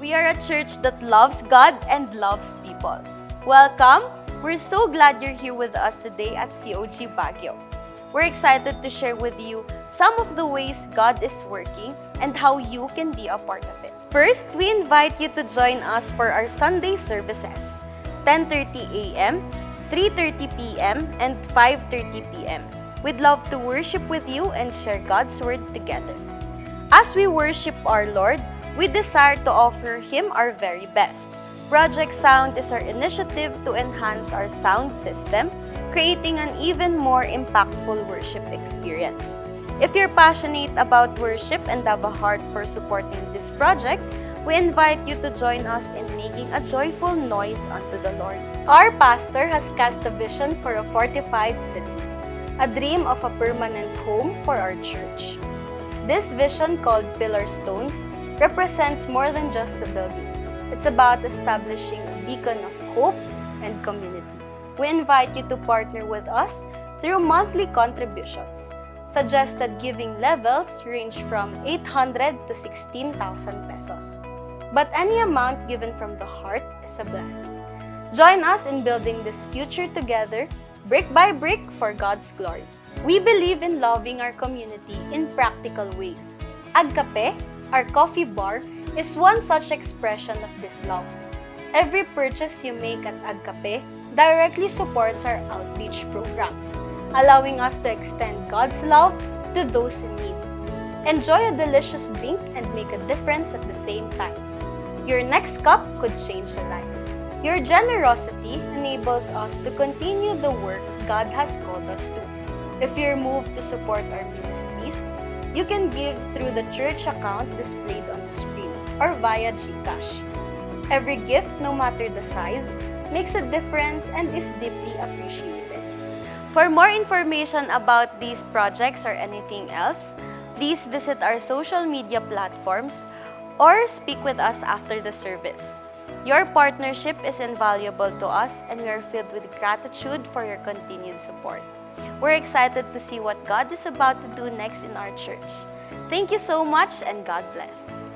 We are a church that loves God and loves people. Welcome! We're so glad you're here with us today at COG Baguio. We're excited to share with you some of the ways God is working and how you can be a part of it. First, we invite you to join us for our Sunday services, 10:30 a.m., 3:30 p.m., and 5:30 p.m. We'd love to worship with you and share God's Word together. As we worship our Lord, we desire to offer Him our very best. Project Sound is our initiative to enhance our sound system, creating an even more impactful worship experience. If you're passionate about worship and have a heart for supporting this project, we invite you to join us in making a joyful noise unto the Lord. Our pastor has cast a vision for a fortified city, a dream of a permanent home for our church. This vision, called Pillar Stones, represents more than just a building. It's about establishing a beacon of hope and community. We invite you to partner with us through monthly contributions. Suggested giving levels range from 800 to 16,000 pesos. But any amount given from the heart is a blessing. Join us in building this future together, brick by brick, for God's glory. We believe in loving our community in practical ways. Agkape, our coffee bar, is one such expression of this love. Every purchase you make at Agkape directly supports our outreach programs, allowing us to extend God's love to those in need. Enjoy a delicious drink and make a difference at the same time. Your next cup could change a life. Your generosity enables us to continue the work God has called us to. If you're moved to support our ministries, you can give through the church account displayed on the screen or via GCash. Every gift, no matter the size, makes a difference and is deeply appreciated. For more information about these projects or anything else, please visit our social media platforms or speak with us after the service. Your partnership is invaluable to us, and we are filled with gratitude for your continued support. We're excited to see what God is about to do next in our church. Thank you so much, and God bless.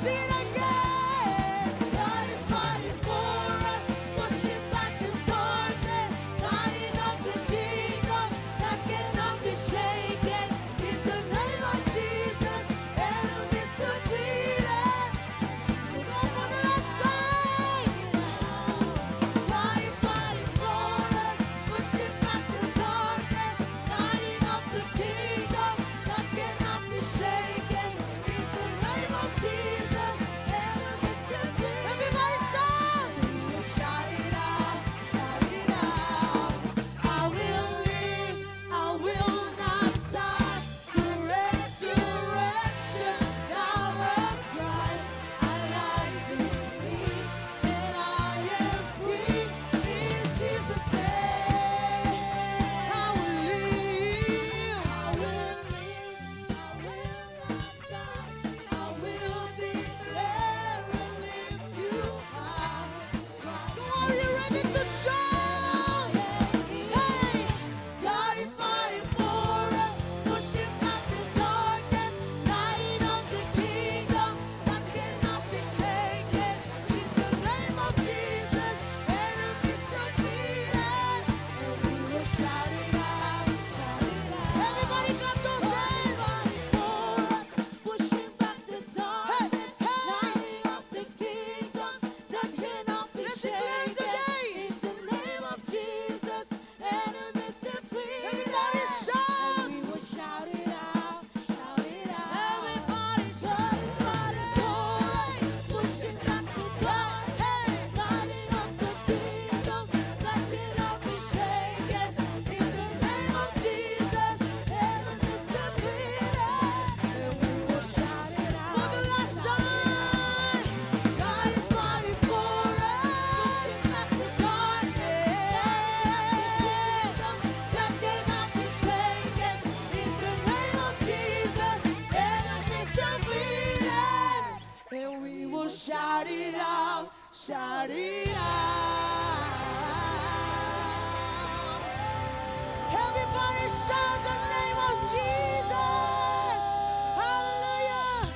Sing it again. God is fighting for us, pushing back the darkness, lighting up the kingdom that cannot be shaken. In the name of Jesus, enemies defeated. Go for the last time. God is fighting for us, pushing back the darkness, lighting up the kingdom that cannot be shaken. In the name of Jesus, enemies defeated. Everybody shout! Shout it out, shout it out. I will live, I will not die. The resurrection power of Christ, alive in me, and I am free in Jesus' name. I will live, I will live, I will not die. I will declare and lift you high. Are you ready to shout? Hey, God is fighting for us, pushing back the darkness, lighting up the kingdom that cannot be shaken. In the name of Jesus, enemies defeated, and we will shout it out, shout it out. Everybody clap those hands. For us, pushing back the darkness, lighting up the kingdom that cannot be shaken. In the name of Jesus, enemies defeated. Everybody shout. And we will shout it out, shout it out. Everybody shout it out. Pushing back the darkness, lighting up the kingdom that cannot be shaken. In the name of Jesus, enemies defeated. And we will shout it out. For the last time, God is fighting for us. Not the darkness that cannot be shaken. In the name of Jesus, enemies defeated. And we will shout it out, shout it out. Everybody shout the name of Jesus. Hallelujah.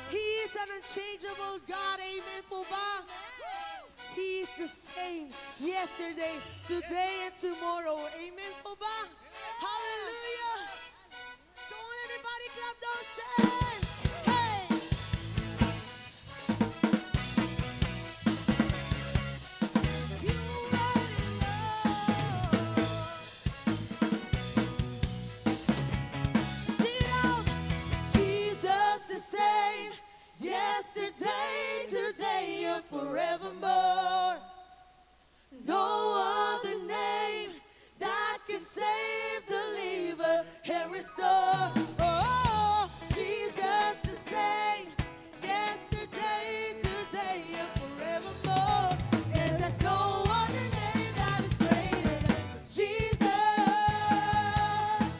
He is an unchangeable God. Amen po ba? He is the same yesterday, today, and tomorrow. Amen po ba? Hallelujah. Come on, everybody, clap those hands. Hey! You already know. Sing it out. Jesus the same, yesterday, today, and forevermore. No other name that can save, deliver, and restore. Oh, Jesus the same, yesterday, today, and forevermore. And there's no other name that is greater than Jesus.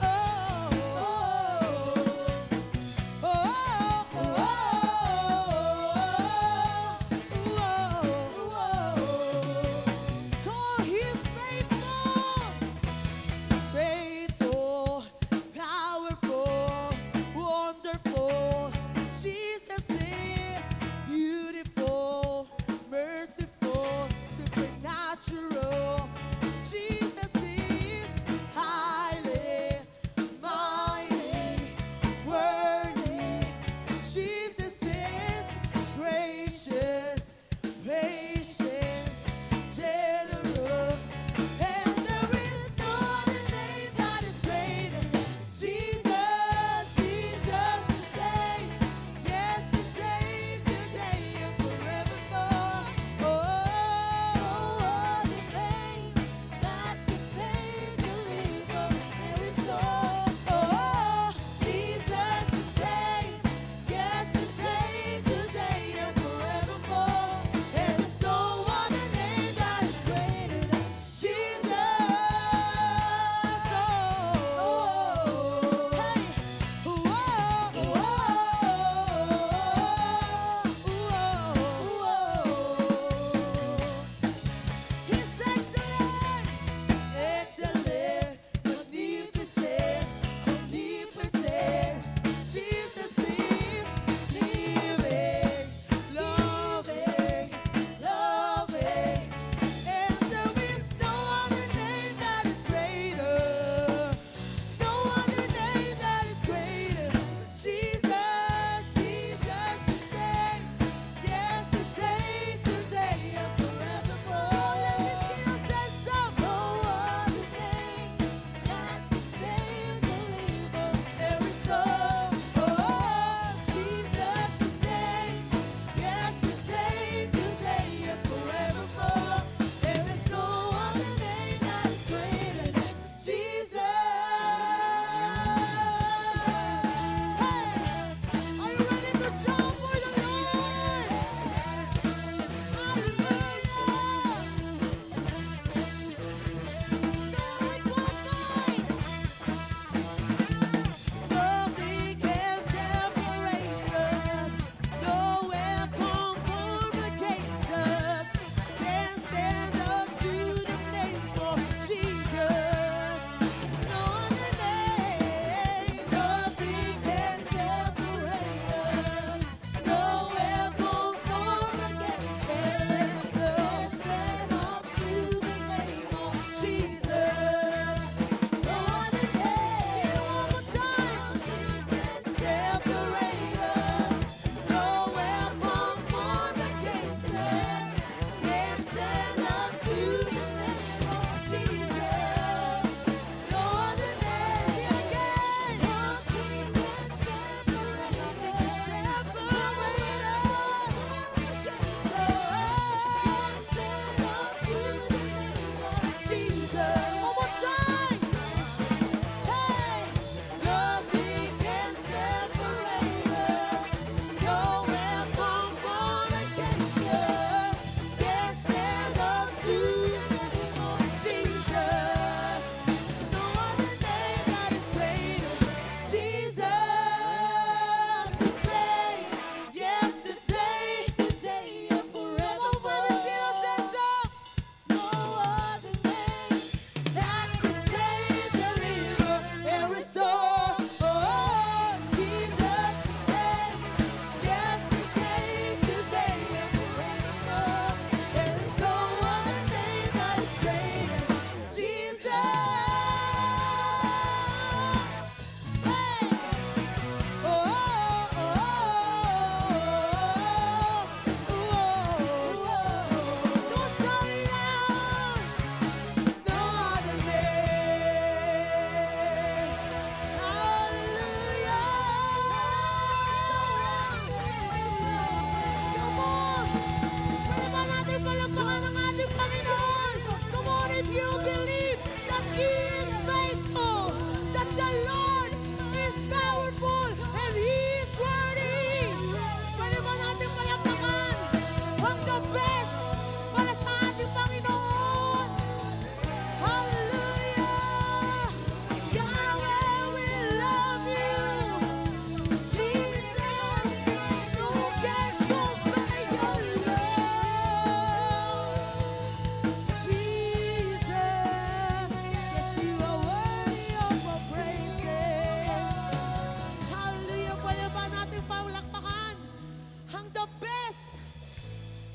Oh, oh, oh, oh, He's faithful, powerful.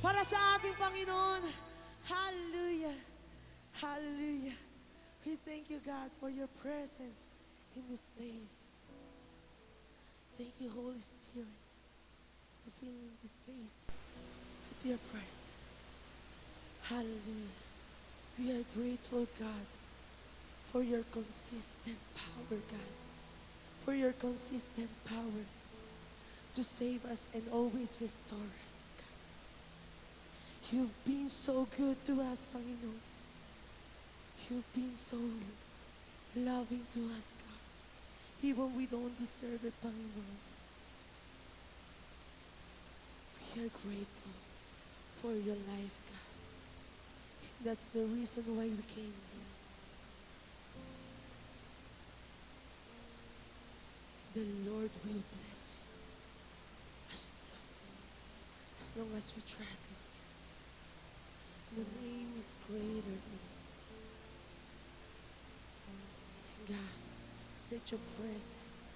para sa ating Panginoon. Hallelujah. Hallelujah. We thank you, God, for your presence in this place. Thank you, Holy Spirit, for filling this place with your presence. Hallelujah. We are grateful, God, for your consistent power, God, for your consistent power to save us and always restore us, God. You've been so good to us, Panginoon. You've been so loving to us, God. Even we don't deserve it, Panginoon. We are grateful for your life, God. And that's the reason why we came here. The Lord will bless you as long as we trust in Him. The name is greater than His name. God, let your presence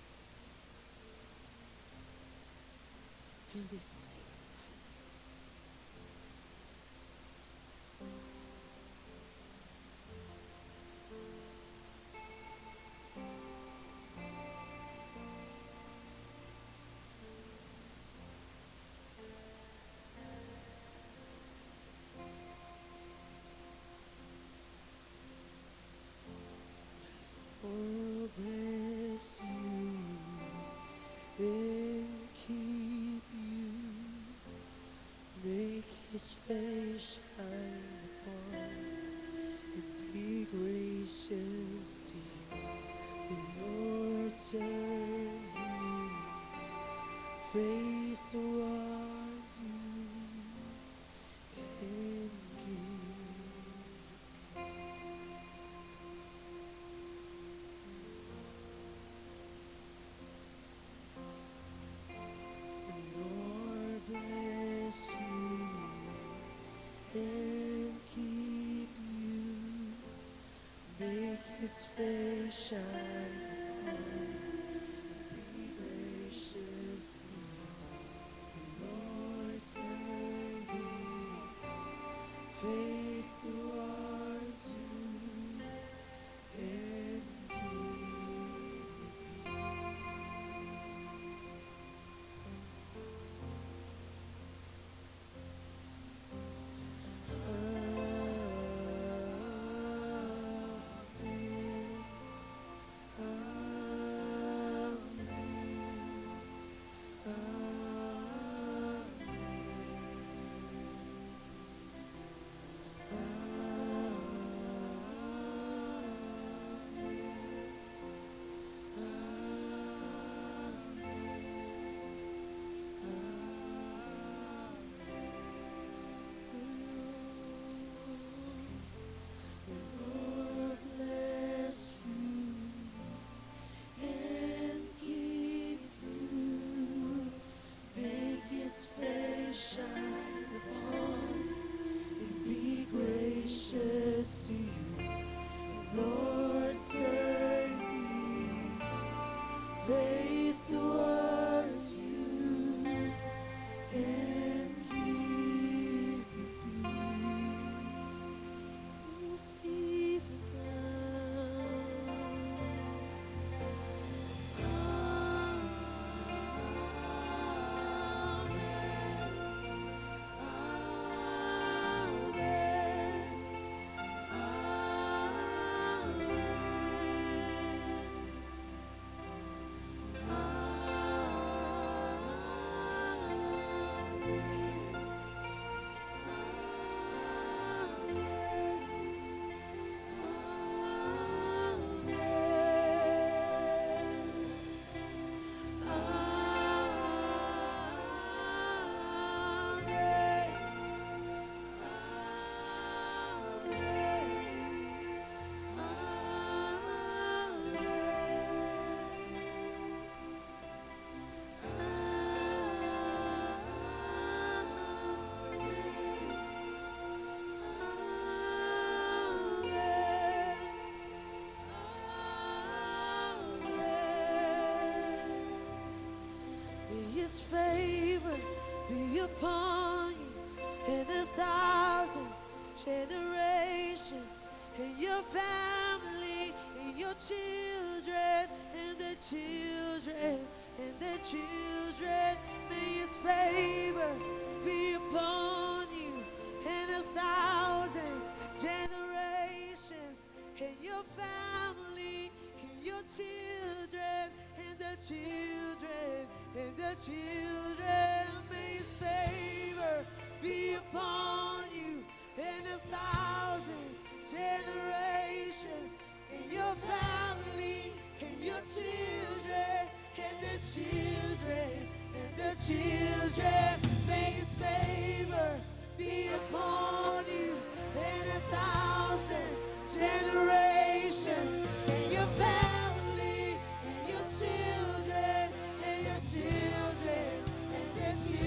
fill this place. Oh, bless you and keep you. Make His face shine upon and be gracious to you. The Lord turn His face towards you and give. The Lord bless you and keep you. Make His face shine upon you. Be gracious to you. The Lord turn His face towards you and give The Lord bless you and keep you. Make His face shine upon you and be gracious to you. The Lord turn His face towards you and give you peace. Receive it His favor be upon you and 1,000 generations, and your family, and your children, and the children, and the children. May His favor be upon you, and 1,000 generations, and your family, and your children, and the children, and the children. May His favor be upon you, and 1,000 generations, and your family, and your children, and the children, and the children. May His favor be upon you, and 1,000 generations, and your family, and your children, and your children, and your children.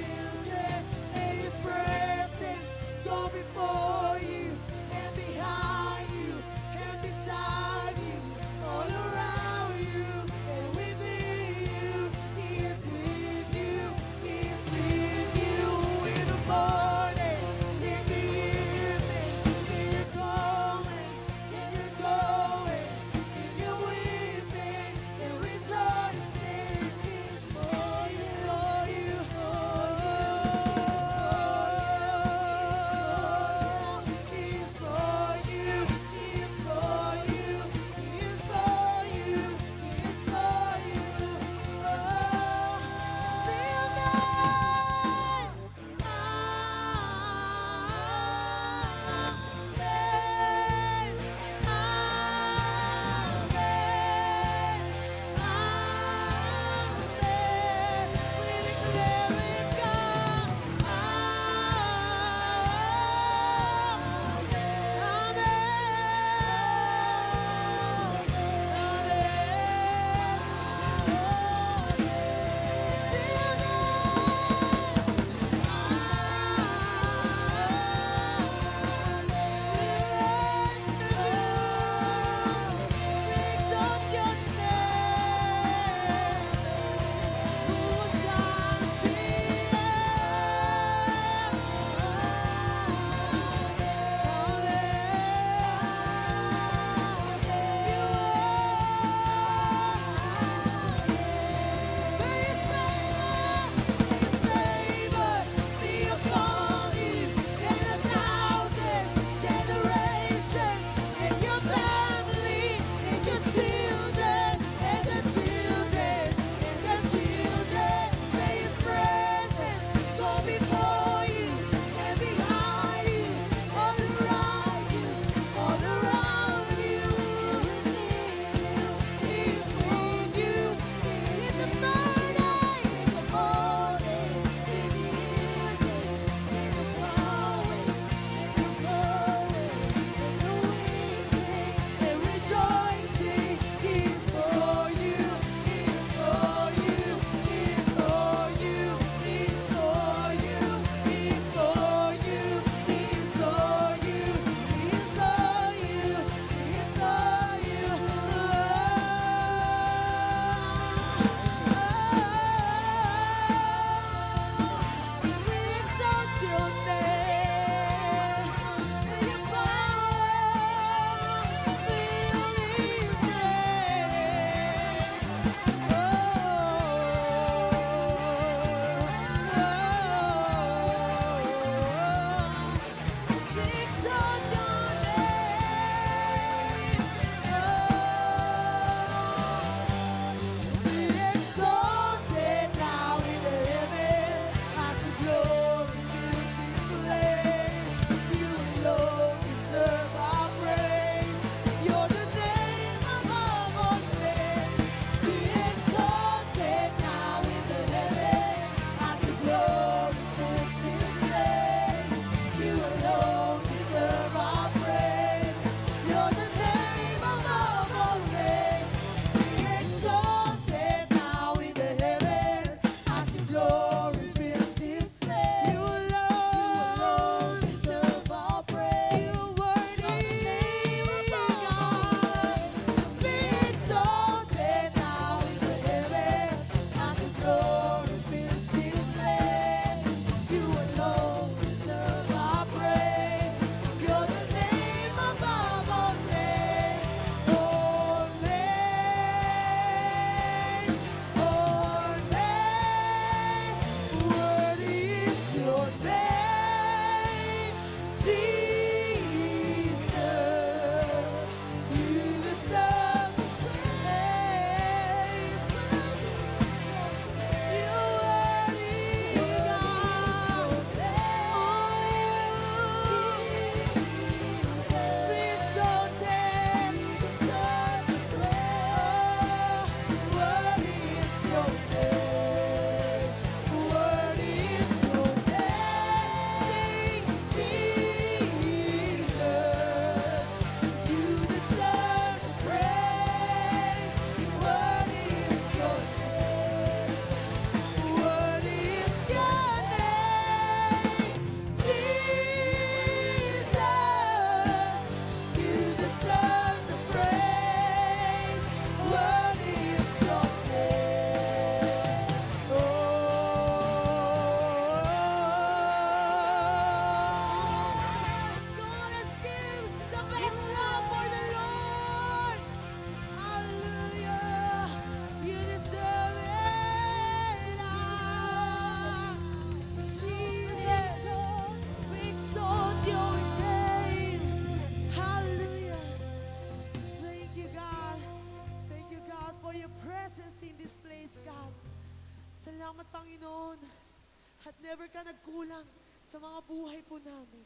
lang sa mga buhay po namin.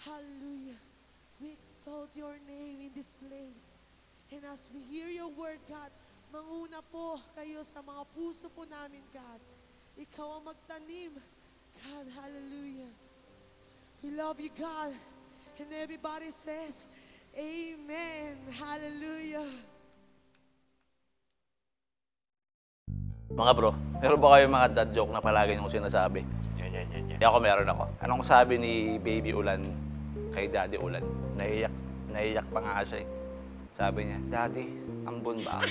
Hallelujah. We exalt your name in this place. And as we hear your word, God, manguna po kayo sa mga puso po namin, God. Ikaw ang magtanim. God, hallelujah. We love you, God. And everybody says, Amen. Hallelujah. Mga bro, meron ba kayo mga dad joke na palagi niyong sinasabi? Yan. Hindi ako meron ako. Anong sabi ni Baby Ulan kay Daddy Ulan? Naiyak pa nga siya eh. Sabi niya, Daddy, ambon ba ako?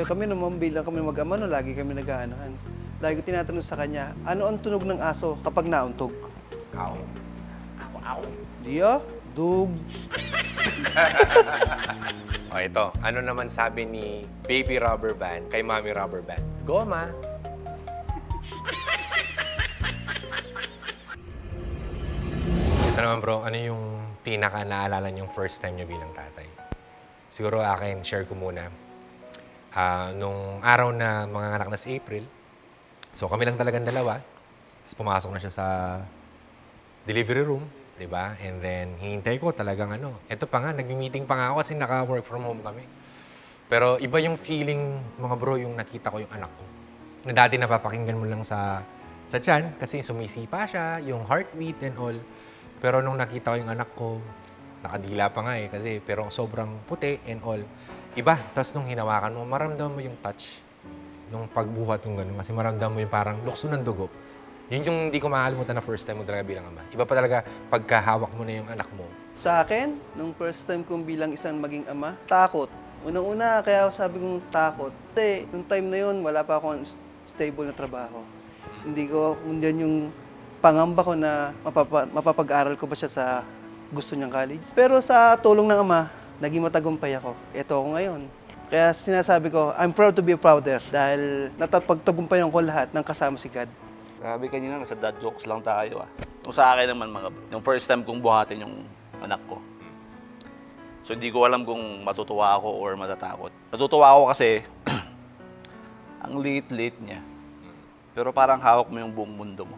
Kami naman bilang kami mag-ama, no, lagi kami nag-aanahan. Lagi ko tinatanong sa kanya, ano ang tunog ng aso kapag nauntog? Aw. Aw. Diya, dug. O ito, ano naman sabi ni Baby Rubber Band kay Mommy Rubber Band? Goma. Ito naman bro, ano yung pinaka naalala niyong first time niyo bilang tatay? Siguro akin, share ko muna. Nung araw na mga anak na si April, so kami lang talagang dalawa. Tapos pumasok na siya sa delivery room, di ba? And then, hinintay ko talagang ano. Ito pa nga, nag-meeting pa nga ako kasi naka-work from home kami. Pero iba yung feeling, mga bro, yung nakita ko yung anak ko. Na dati napapakinggan mo lang sa tiyan kasi sumisipa siya, yung heartbeat and all. Pero nung nakita ko yung anak ko, nakadila pa nga eh kasi pero sobrang puti and all. Iba. Tapos nung hinawakan mo, maramdaman mo yung touch. Nung pagbuhat yung gano'n. Kasi maramdaman mo yung parang lukso ng dugo. Yun yung hindi ko makalimutan na first time mo talaga bilang ama. Iba pa talaga pagkahawak mo na yung anak mo. Sa akin, nung first time kong bilang isang maging ama, takot. Unang-una, kaya sabi kong takot. Kasi nung time na yun, wala pa akong stable na trabaho. Hindi ko, hindi yung pangamba ko na mapapag-aral ko ba siya sa gusto niyang college. Pero sa tulong ng ama, naging matagumpay ako. Ito ako ngayon. Kaya sinasabi ko, I'm proud to be a father dahil natapagtagumpayan ko lahat ng kasama si God. Grabe, kanina nasa dad jokes lang tayo ah. Yung sa akin naman mga bro, yung first time kong buhatin yung anak ko. So hindi ko alam kung matutuwa ako or matatakot. Natutuwa ako kasi ang liit-liit niya. Pero parang hawak mo yung buong mundo mo.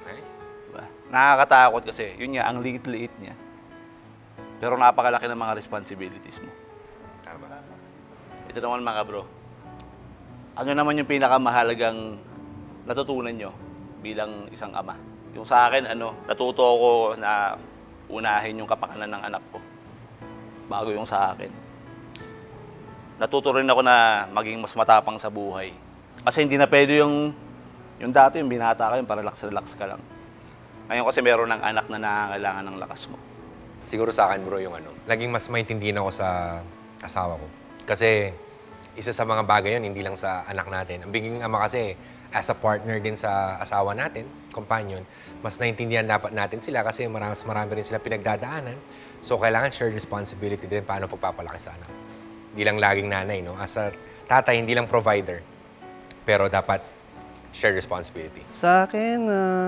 Okay? Diba? Nakakatakot kasi, yun nga, ang liit-liit niya. Pero napakalaki ng mga responsibilities mo. Tama. Ito naman mga bro, ano naman yung pinakamahalagang natutunan nyo bilang isang ama? Yung sa akin, natuto ako na unahin yung kapakanan ng anak ko bago yung sa akin. Natuto rin ako na maging mas matapang sa buhay. Kasi hindi na pwede yung dati, yung binata ka, yung relax ka lang. Ngayon kasi meron ng anak na nangangailangan ng lakas mo. Siguro sa akin bro yung naging mas maintindihan ako sa asawa ko. Kasi isa sa mga bagay yun, hindi lang sa anak natin. Ang biging ama kasi, as a partner din sa asawa natin, companion, mas naintindihan dapat natin sila kasi marami rin sila pinagdadaanan. So, kailangan shared responsibility din paano pagpapalaki sa anak. Hindi lang laging nanay, no? As a tatay, hindi lang provider. Pero dapat shared responsibility. Sa akin,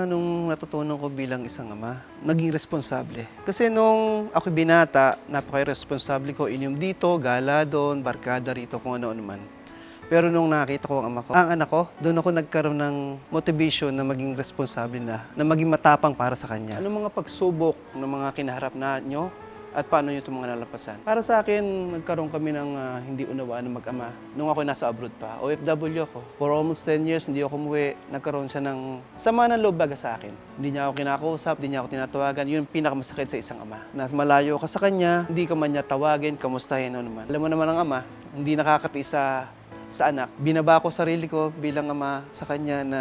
nung natutunan ko bilang isang ama, naging responsable. Kasi nung ako binata, napaka-responsable ko. Inyong dito, gala doon, barkada rito, kung ano-ano man. Pero nung nakita ko ang anak ko, doon ako nagkaroon ng motivation na maging responsable na maging matapang para sa kanya. Anong mga pagsubok ng mga kinaharap na nyo at paano nyo ito mga nalampasan? Para sa akin, nagkaroon kami ng hindi unawaan ng mag-ama. Nung ako nasa abroad pa, OFW ako. For almost 10 years, hindi ako umuwi. Nagkaroon siya ng sama ng loob baga sa akin. Hindi niya ako kinakausap, hindi niya ako tinatawagan. Yun yung pinakamasakit sa isang ama. Na malayo ka sa kanya, hindi ka man niya tawagin, kamustahin, ano naman. Alam mo naman ang ama, hindi nakakatiis sa anak. Binaba ko sarili ko bilang ama sa kanya na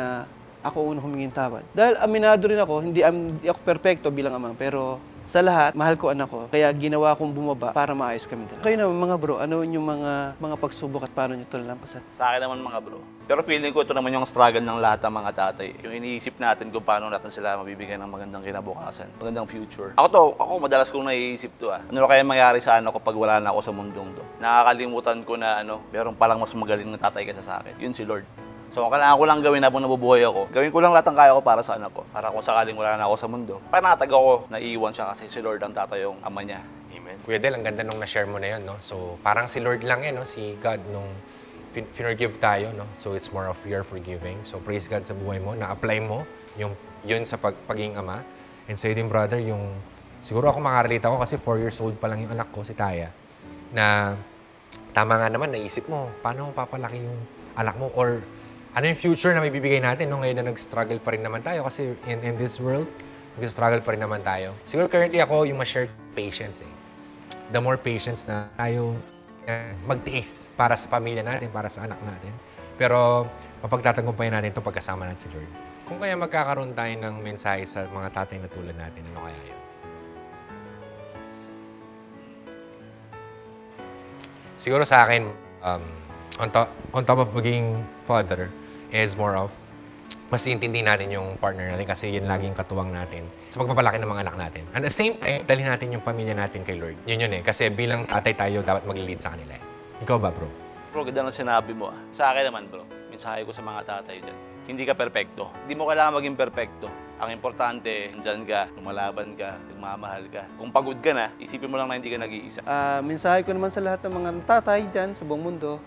ako unang humingin tawad. Dahil aminado rin ako, hindi ako perfecto bilang ama, pero sa lahat, mahal ko anak ko. Kaya ginawa kong bumaba para maayos kami dalawa. Kayo naman mga bro, ano yung mga pagsubok at paano nyo ito nalampasan? Sa akin naman mga bro. Pero feeling ko ito naman yung struggle ng lahat ng mga tatay. Yung iniisip natin kung paano natin sila mabibigyan ng magandang kinabukasan, magandang future. Ako madalas kong naiisip to Ano kaya mangyari sa anak ko pag wala na ako sa mundong to? Nakakalimutan ko na meron palang mas magaling na tatay kaysa sa akin. Yun si Lord. So, ang kailangan ko lang gawin habang nabubuhay ako, gawin ko lang lahat ng kaya ko para sa anak ko. Para kung sakaling wala na ako sa mundo, panatag ako, naiiwan siya kasi si Lord ang tatay yung ama niya. Amen. Kuya Del, ang ganda nung na-share mo na yun, no? So, parang si Lord lang no? Si God nung Forgive tayo, no? So it's more of your forgiving. So praise God sa buhay mo, na-apply mo yun sa pagiging ama. And sa'yo din, brother, siguro ako makarelate ako kasi 4 years old pa lang yung anak ko, si Taya, na tama nga naman, naisip mo, paano mo papalaki yung anak mo? Or ano yung future na may bibigay natin, no? Ngayon na nag-struggle pa rin naman tayo kasi in this world, nag-struggle pa rin naman tayo. Siguro currently ako yung ma-share patience eh. The more patience na tayo magtiis para sa pamilya natin, para sa anak natin. Pero mapagtatagumpayan natin ito pagkasama natin si Lord. Kung kaya magkakaroon tayo ng mensahe sa mga tatay na tulad natin, ano kaya yun? Siguro sa akin, on top of maging father, is more of mas iintindi natin yung partner natin kasi yun laging katuwang natin sa pagpapalaki ng mga anak natin. And at the same time, dalhin natin yung pamilya natin kay Lord. Yun eh. Kasi bilang tatay tayo, dapat mag-lead sa kanila. Ikaw ba, bro? Bro, ganda ng sinabi mo. Sa akin naman, bro, mensahe ko sa mga tatay dyan. Hindi ka perpekto. Hindi mo kailangan maging perpekto. Ang importante, dyan ka, lumalaban ka, nagmamahal ka. Kung pagod ka na, isipin mo lang na hindi ka nag-iisa. Mensahe ko naman sa lahat ng mga tatay dyan sa buong mundo,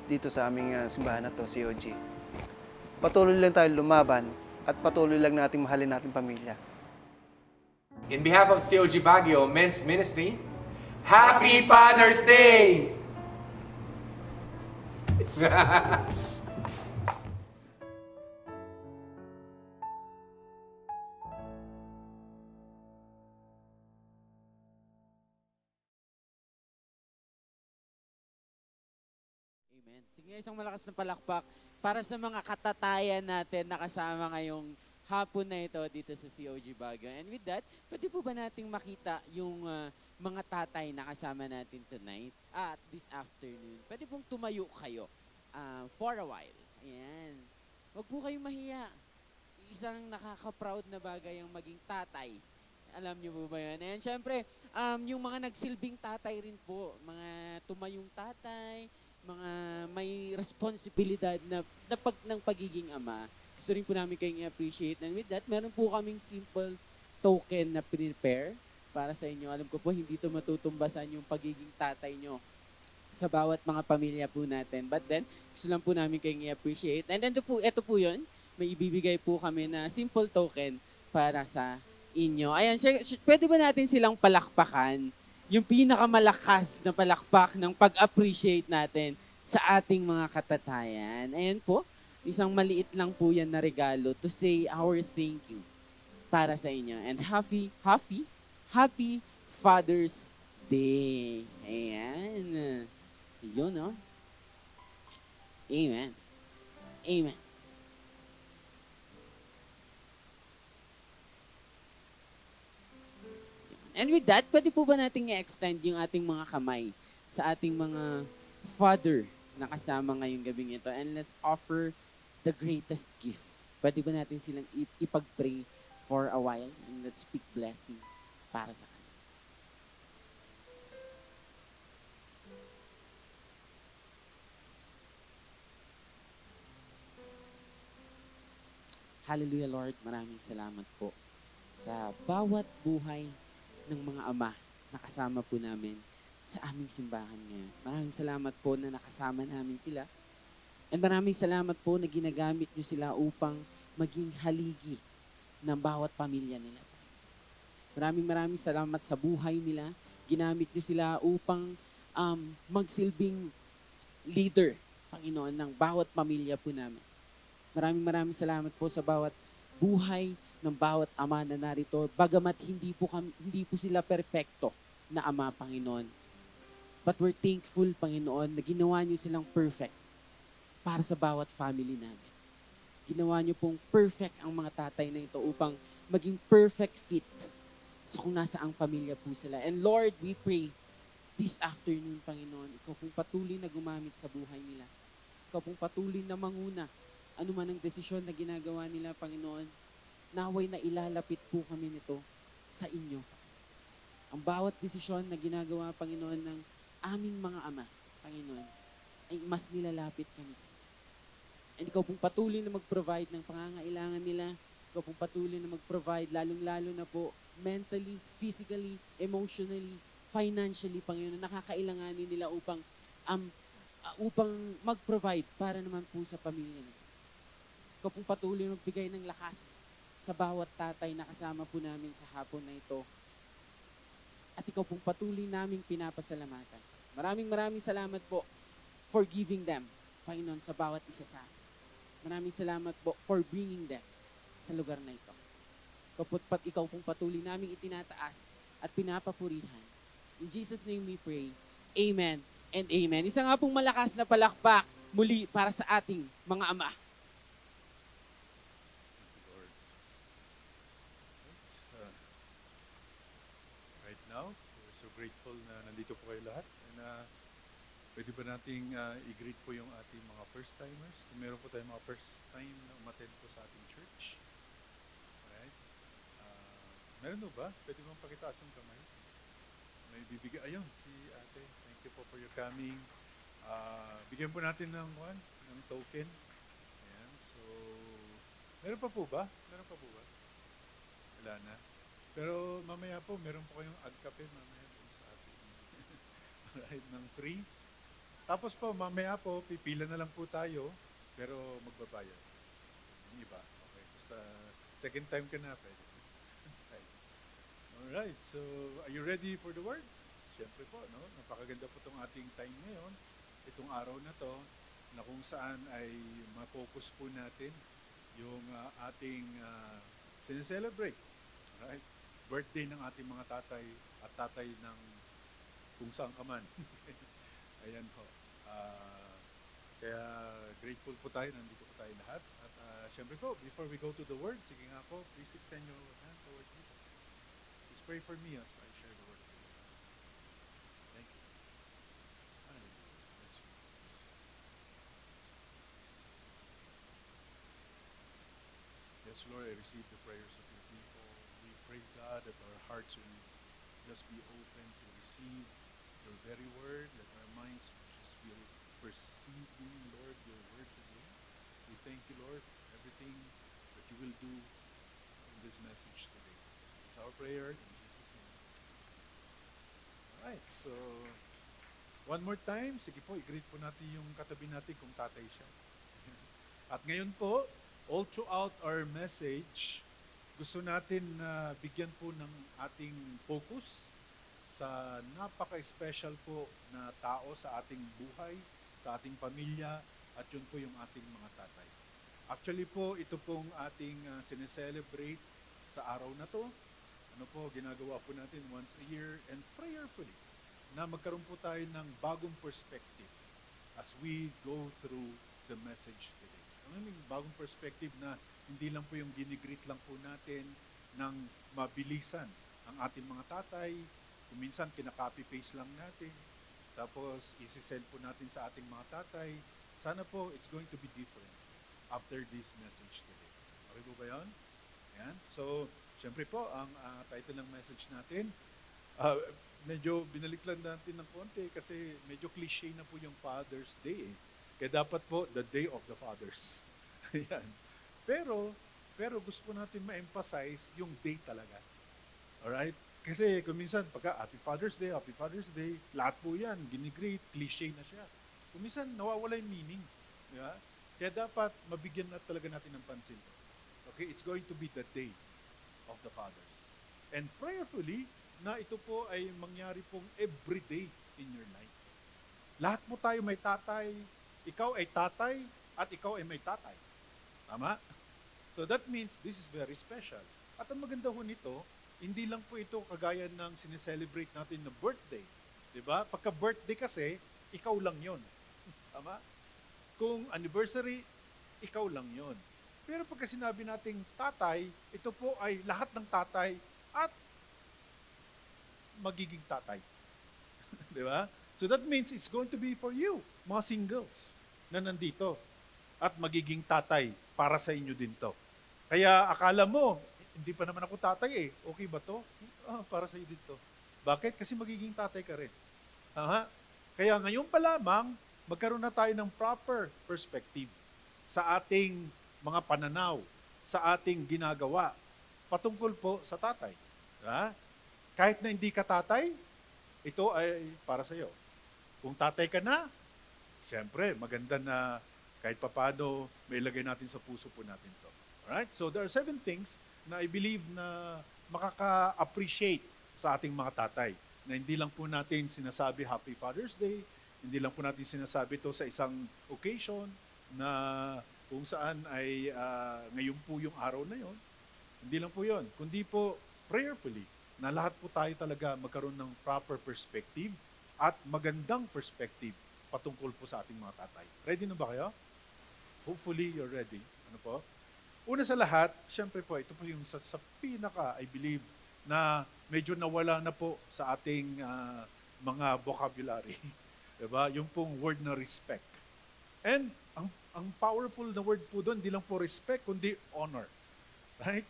dito sa aming simbahan na to, COG. Patuloy lang tayo lumaban at patuloy lang nating mahalin nating pamilya. In behalf of COG Baguio Men's Ministry, Happy Father's Day! Amen. Sige, isang malakas na palakpak para sa mga katatayan natin na kasama ngayong hapon na ito dito sa COG Baguio. And with that, pwede po ba nating makita yung mga tatay na kasama natin tonight at this afternoon? Pwede pong tumayo kayo for a while. Ayan. Huwag po kayong mahiya. Isang nakaka-proud na bagay ang maging tatay. Alam niyo po ba yan? And syempre, yung mga nagsilbing tatay rin po, mga tumayong tatay, mga may responsibilidad na ng pagiging ama. Gusto rin po namin kayong i-appreciate. And with that, meron po kaming simple token na prepare para sa inyo. Alam ko po, hindi ito matutumbasan yung pagiging tatay nyo sa bawat mga pamilya po natin. But then, gusto lang po namin kayong i-appreciate. And then ito po yun, may ibibigay po kami na simple token para sa inyo. Ayan, pwede ba natin silang palakpakan? Yung pinakamalakas na palakpak ng pag-appreciate natin sa ating mga katatayan. Ayan po, isang maliit lang po yan na regalo to say our thank you para sa inyo. And happy Father's Day. Ayan. Yun, no? Amen. Amen. And with that, pwede po ba nating i-extend yung ating mga kamay sa ating mga father na kasama ngayong gabing ito? And let's offer the greatest gift. Pwede ba natin silang ipag-pray for a while? And let's speak blessing para sa kanila. Hallelujah, Lord. Maraming salamat po sa bawat buhay ng mga ama na kasama po namin sa aming simbahan ngayon. Maraming salamat po na nakasama namin sila. And maraming salamat po na ginagamit nyo sila upang maging haligi ng bawat pamilya nila. Maraming salamat sa buhay nila. Ginamit nyo sila upang magsilbing leader, Panginoon, ng bawat pamilya po namin. Maraming salamat po sa bawat buhay ng bawat ama na narito, bagamat hindi po sila perpekto na ama, Panginoon. But we're thankful, Panginoon, na ginawa niyo silang perfect para sa bawat family namin. Ginawa niyo pong perfect ang mga tatay na ito upang maging perfect fit sa kung nasaang pamilya po sila. And Lord, we pray this afternoon, Panginoon, ikaw pong patuloy na gumamit sa buhay nila. Ikaw pong patuloy na manguna ano man ang desisyon na ginagawa nila, Panginoon, naway na ilalapit po kami nito sa inyo. Ang bawat desisyon na ginagawa, Panginoon, ng aming mga ama, Panginoon, ay mas nilalapit kami sa inyo. And ikaw pong patuloy na mag-provide ng pangangailangan nila. Ikaw pong patuloy na mag-provide, lalong-lalo na po, mentally, physically, emotionally, financially, Panginoon, na nakakailanganin nila upang upang mag-provide para naman po sa pamilya niyo. Ikaw pong patuloy magbigay ng lakas sa bawat tatay na kasama po namin sa hapon na ito. At ikaw pong patuloy naming pinapasalamatan. Maraming salamat po for giving them, Panginoon, sa bawat isa sa amin. Maraming salamat po for bringing them sa lugar na ito. Ikaw pong patuloy naming itinataas at pinapapurihan. In Jesus' name we pray. Amen and amen. Isa nga pong malakas na palakpak muli para sa ating mga ama. Lord. Right now, we're so grateful na nandito po kayo lahat. And pwede ba nating i-greet po yung ating mga first-timers? Kung meron po tayong mga first time na umattend po sa ating church. Alright? Meron po ba? Pwede bang pakitaas yung kamay? May bibigay. Ayun, si ate. Thank you po for your coming. Bigyan po natin ng token. Ayan. So, meron pa po ba? Meron pa po ba? Wala na. Pero mamaya po, meron po kayong agkape mamaya po sa ating alright, ng free. Tapos po, mamaya po, pipila na lang po tayo, pero magbabayad. Yung iba. Okay. Basta second time ka na, pwede. Right. Alright, so are you ready for the word? Siyempre po, no? Napakaganda po itong ating time ngayon, itong araw na to, na kung saan ay ma-focus po natin yung ating sineselebrate. Alright? Birthday ng ating mga tatay at tatay ng kung saan ka man. Ayan po. Kaya grateful po tayo, nandito po tayo lahat. At syempre po, before we go to the word, sige nga po, please extend your hand toward me. Please pray for me as I share the word with you. Thank you. Hallelujah. Bless you. Yes, Lord, I receive the prayers of your people. We pray, God, that our hearts will just be open to receive your very word, that our minds just will perceive, Lord, your word today. We thank you, Lord, for everything that you will do in this message today. It's our prayer in Jesus' name. Alright, so one more time, sige po, i-greet po natin yung katabi natin kung tatay siya. At ngayon po, all throughout our message, gusto natin na bigyan po ng ating focus sa napaka-special po na tao sa ating buhay, sa ating pamilya, at yun po yung ating mga tatay. Actually po, ito pong ating sineselebrate sa araw na to. Ano po, ginagawa po natin once a year and prayerfully na magkaroon po tayo ng bagong perspective as we go through the message today. Ano yung bagong perspective na hindi lang po yung ginigreet lang po natin ng mabilisan ang ating mga tatay. Kung minsan kinaka-copy-paste lang natin. Tapos isi-send po natin sa ating mga tatay. Sana po it's going to be different after this message today. Okay po ba yun? Ayan. So, syempre po, ang title ng message natin, medyo binalik lang natin ng konti kasi medyo cliche na po yung Father's Day. Kaya dapat po, the Day of the Fathers. Ayan. Pero gusto ko natin ma-emphasize yung day talaga. Alright? Kasi kung minsan, pagka Happy Father's Day, lahat po yan, ginigreet, cliche na siya. Kung minsan, nawawala yung meaning. Di ba? Kaya dapat mabigyan na talaga natin ng pansin. Okay? It's going to be the day of the fathers. And prayerfully, na ito po ay mangyari pong everyday in your life. Lahat po tayo may tatay, ikaw ay tatay, at ikaw ay may tatay. Tama? So that means this is very special. At ang maganda ho nito, hindi lang po ito kagaya ng sineselebrate natin na birthday. Diba? Pagka birthday kasi, ikaw lang yon. Tama? Kung anniversary, ikaw lang yon. Pero pagka sinabi nating tatay, ito po ay lahat ng tatay at magiging tatay. Diba? So that means it's going to be for you, mga singles na nandito. At magiging tatay para sa inyo din to. Kaya akala mo, hindi pa naman ako tatay eh. Okay ba to? Para sa iyo din to. Bakit? Kasi magiging tatay ka rin. Aha. Kaya ngayon pa lamang, magkaroon na tayo ng proper perspective sa ating mga pananaw, sa ating ginagawa, patungkol po sa tatay. Ha? Kahit na hindi ka tatay, ito ay para sa iyo. Kung tatay ka na, Siyempre, maganda na kahit papano may ilagay natin sa puso po natin to. Alright? So there are 7 things na I believe na makaka-appreciate sa ating mga tatay. Na hindi lang po natin sinasabi Happy Father's Day, hindi lang po natin sinasabi to sa isang occasion na kung saan ay ngayon po yung araw na yon. Hindi lang po yon, kundi po prayerfully na lahat po tayo talaga magkaroon ng proper perspective at magandang perspective patungkol po sa ating mga tatay. Ready na ba kayo? Hopefully you're ready. Ano po? Una sa lahat, syempre po, ito po yung sa pinaka, I believe, na medyo nawala na po sa ating mga vocabulary. Diba? Yung pong word na respect. And ang powerful na word po doon, hindi lang po respect, kundi honor. Right?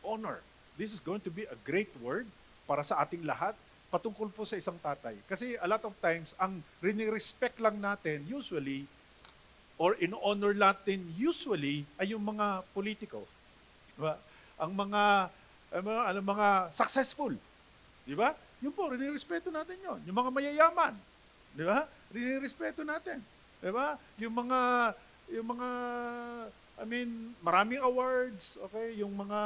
Honor. This is going to be a great word para sa ating lahat patungkol po sa isang tatay. Kasi a lot of times, ang rini-respect lang natin usually, or in-honor natin usually, ay yung mga political. Diba? Ang mga successful. Diba? Yun po, rini-respeto natin yon. Yung mga mayayaman. Di ba? Rini-respeto natin. Di ba? Yung mga, maraming awards, okay? Yung mga,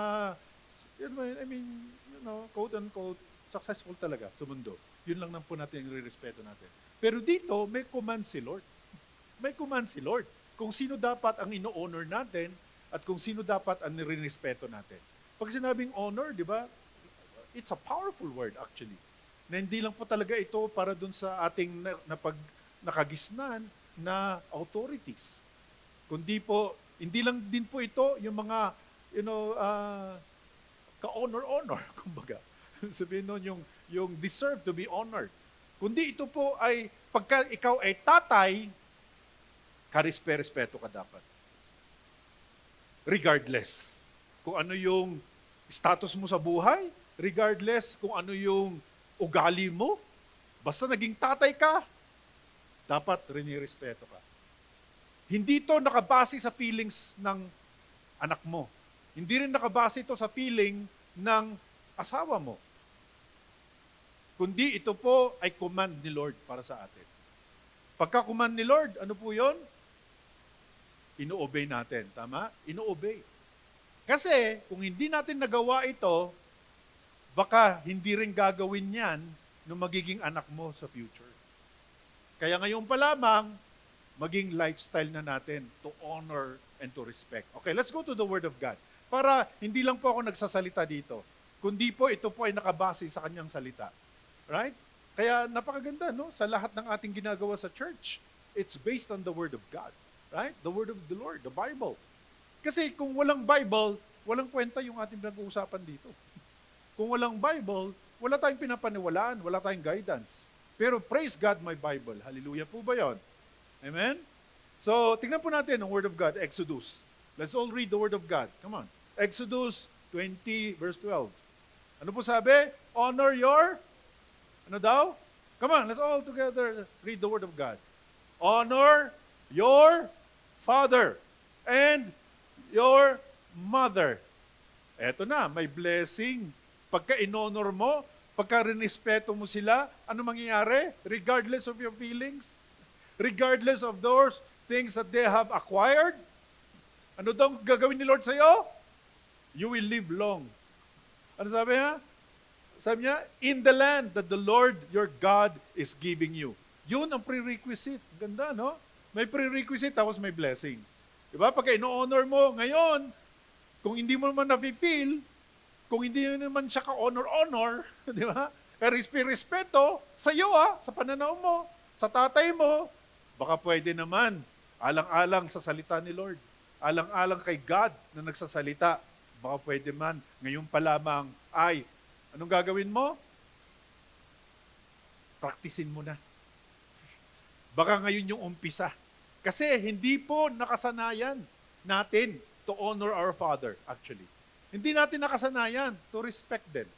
quote unquote, successful talaga sa mundo. Yun lang po natin yung rini-respeto natin. Pero dito, may command si Lord. May command si Lord. Kung sino dapat ang ino-honor natin at kung sino dapat ang rini-respeto natin. Pag sinabing honor, di ba? It's a powerful word actually. Na hindi lang po talaga ito para dun sa ating nakagisnan na authorities. Kundi po, hindi lang din po ito yung mga, ka-honor-honor, kumbaga. Sabihin nun, yung deserve to be honored. Kundi ito po ay, pagka ikaw ay tatay, karespeto ka dapat. Regardless kung ano yung status mo sa buhay, regardless kung ano yung ugali mo, basta naging tatay ka, dapat rini-respeto ka. Hindi ito nakabase sa feelings ng anak mo. Hindi rin nakabase ito sa feeling ng asawa mo. Kundi ito po ay command ni Lord para sa atin. Pagka-command ni Lord, ano po yon? Ino-obey natin. Tama? Ino-obey. Kasi kung hindi natin nagawa ito, baka hindi rin gagawin yan nung magiging anak mo sa future. Kaya ngayon pa lamang, maging lifestyle na natin to honor and to respect. Okay, let's go to the Word of God. Para hindi lang po ako nagsasalita dito, kundi po ito po ay nakabase sa kanyang salita. Right? Kaya napakaganda, no? Sa lahat ng ating ginagawa sa church, it's based on the Word of God. Right? The Word of the Lord, the Bible. Kasi kung walang Bible, walang kwenta yung ating pinag-uusapan dito. Kung walang Bible, wala tayong pinapaniwalaan, wala tayong guidance. Pero praise God, my Bible. Hallelujah po ba yun? Amen? So, tingnan po natin ang Word of God, Exodus. Let's all read the Word of God. Come on. Exodus 20, verse 12. Ano po sabi? Honor your, ano daw? Come on, let's all together read the Word of God. Honor your father and your mother. Eto na, may blessing. Pagka in-honor mo, pagka rinespeto mo sila, ano mangyayari? Regardless of your feelings, regardless of those things that they have acquired, ano daw gagawin ni Lord sa'yo? You will live long. Ano sabi niya? Sabi niya, in the land that the Lord your God is giving you. Yun ang prerequisite. Ganda, no? May prerequisite, tapos may blessing. Diba? Pagka ino-honor mo ngayon, kung hindi mo naman na-feel, kung hindi naman siya ka-honor-honor, di ba? Ka-respeto, sa iyo sa pananaw mo, sa tatay mo, baka pwede naman, alang-alang sa salita ni Lord, alang-alang kay God na nagsasalita, baka pwede man, ngayon pa lamang, ay, anong gagawin mo? Praktisin mo na. Baka ngayon yung umpisa. Kasi hindi po nakasanayan natin to honor our father, actually. Hindi natin nakasanayan to respect them.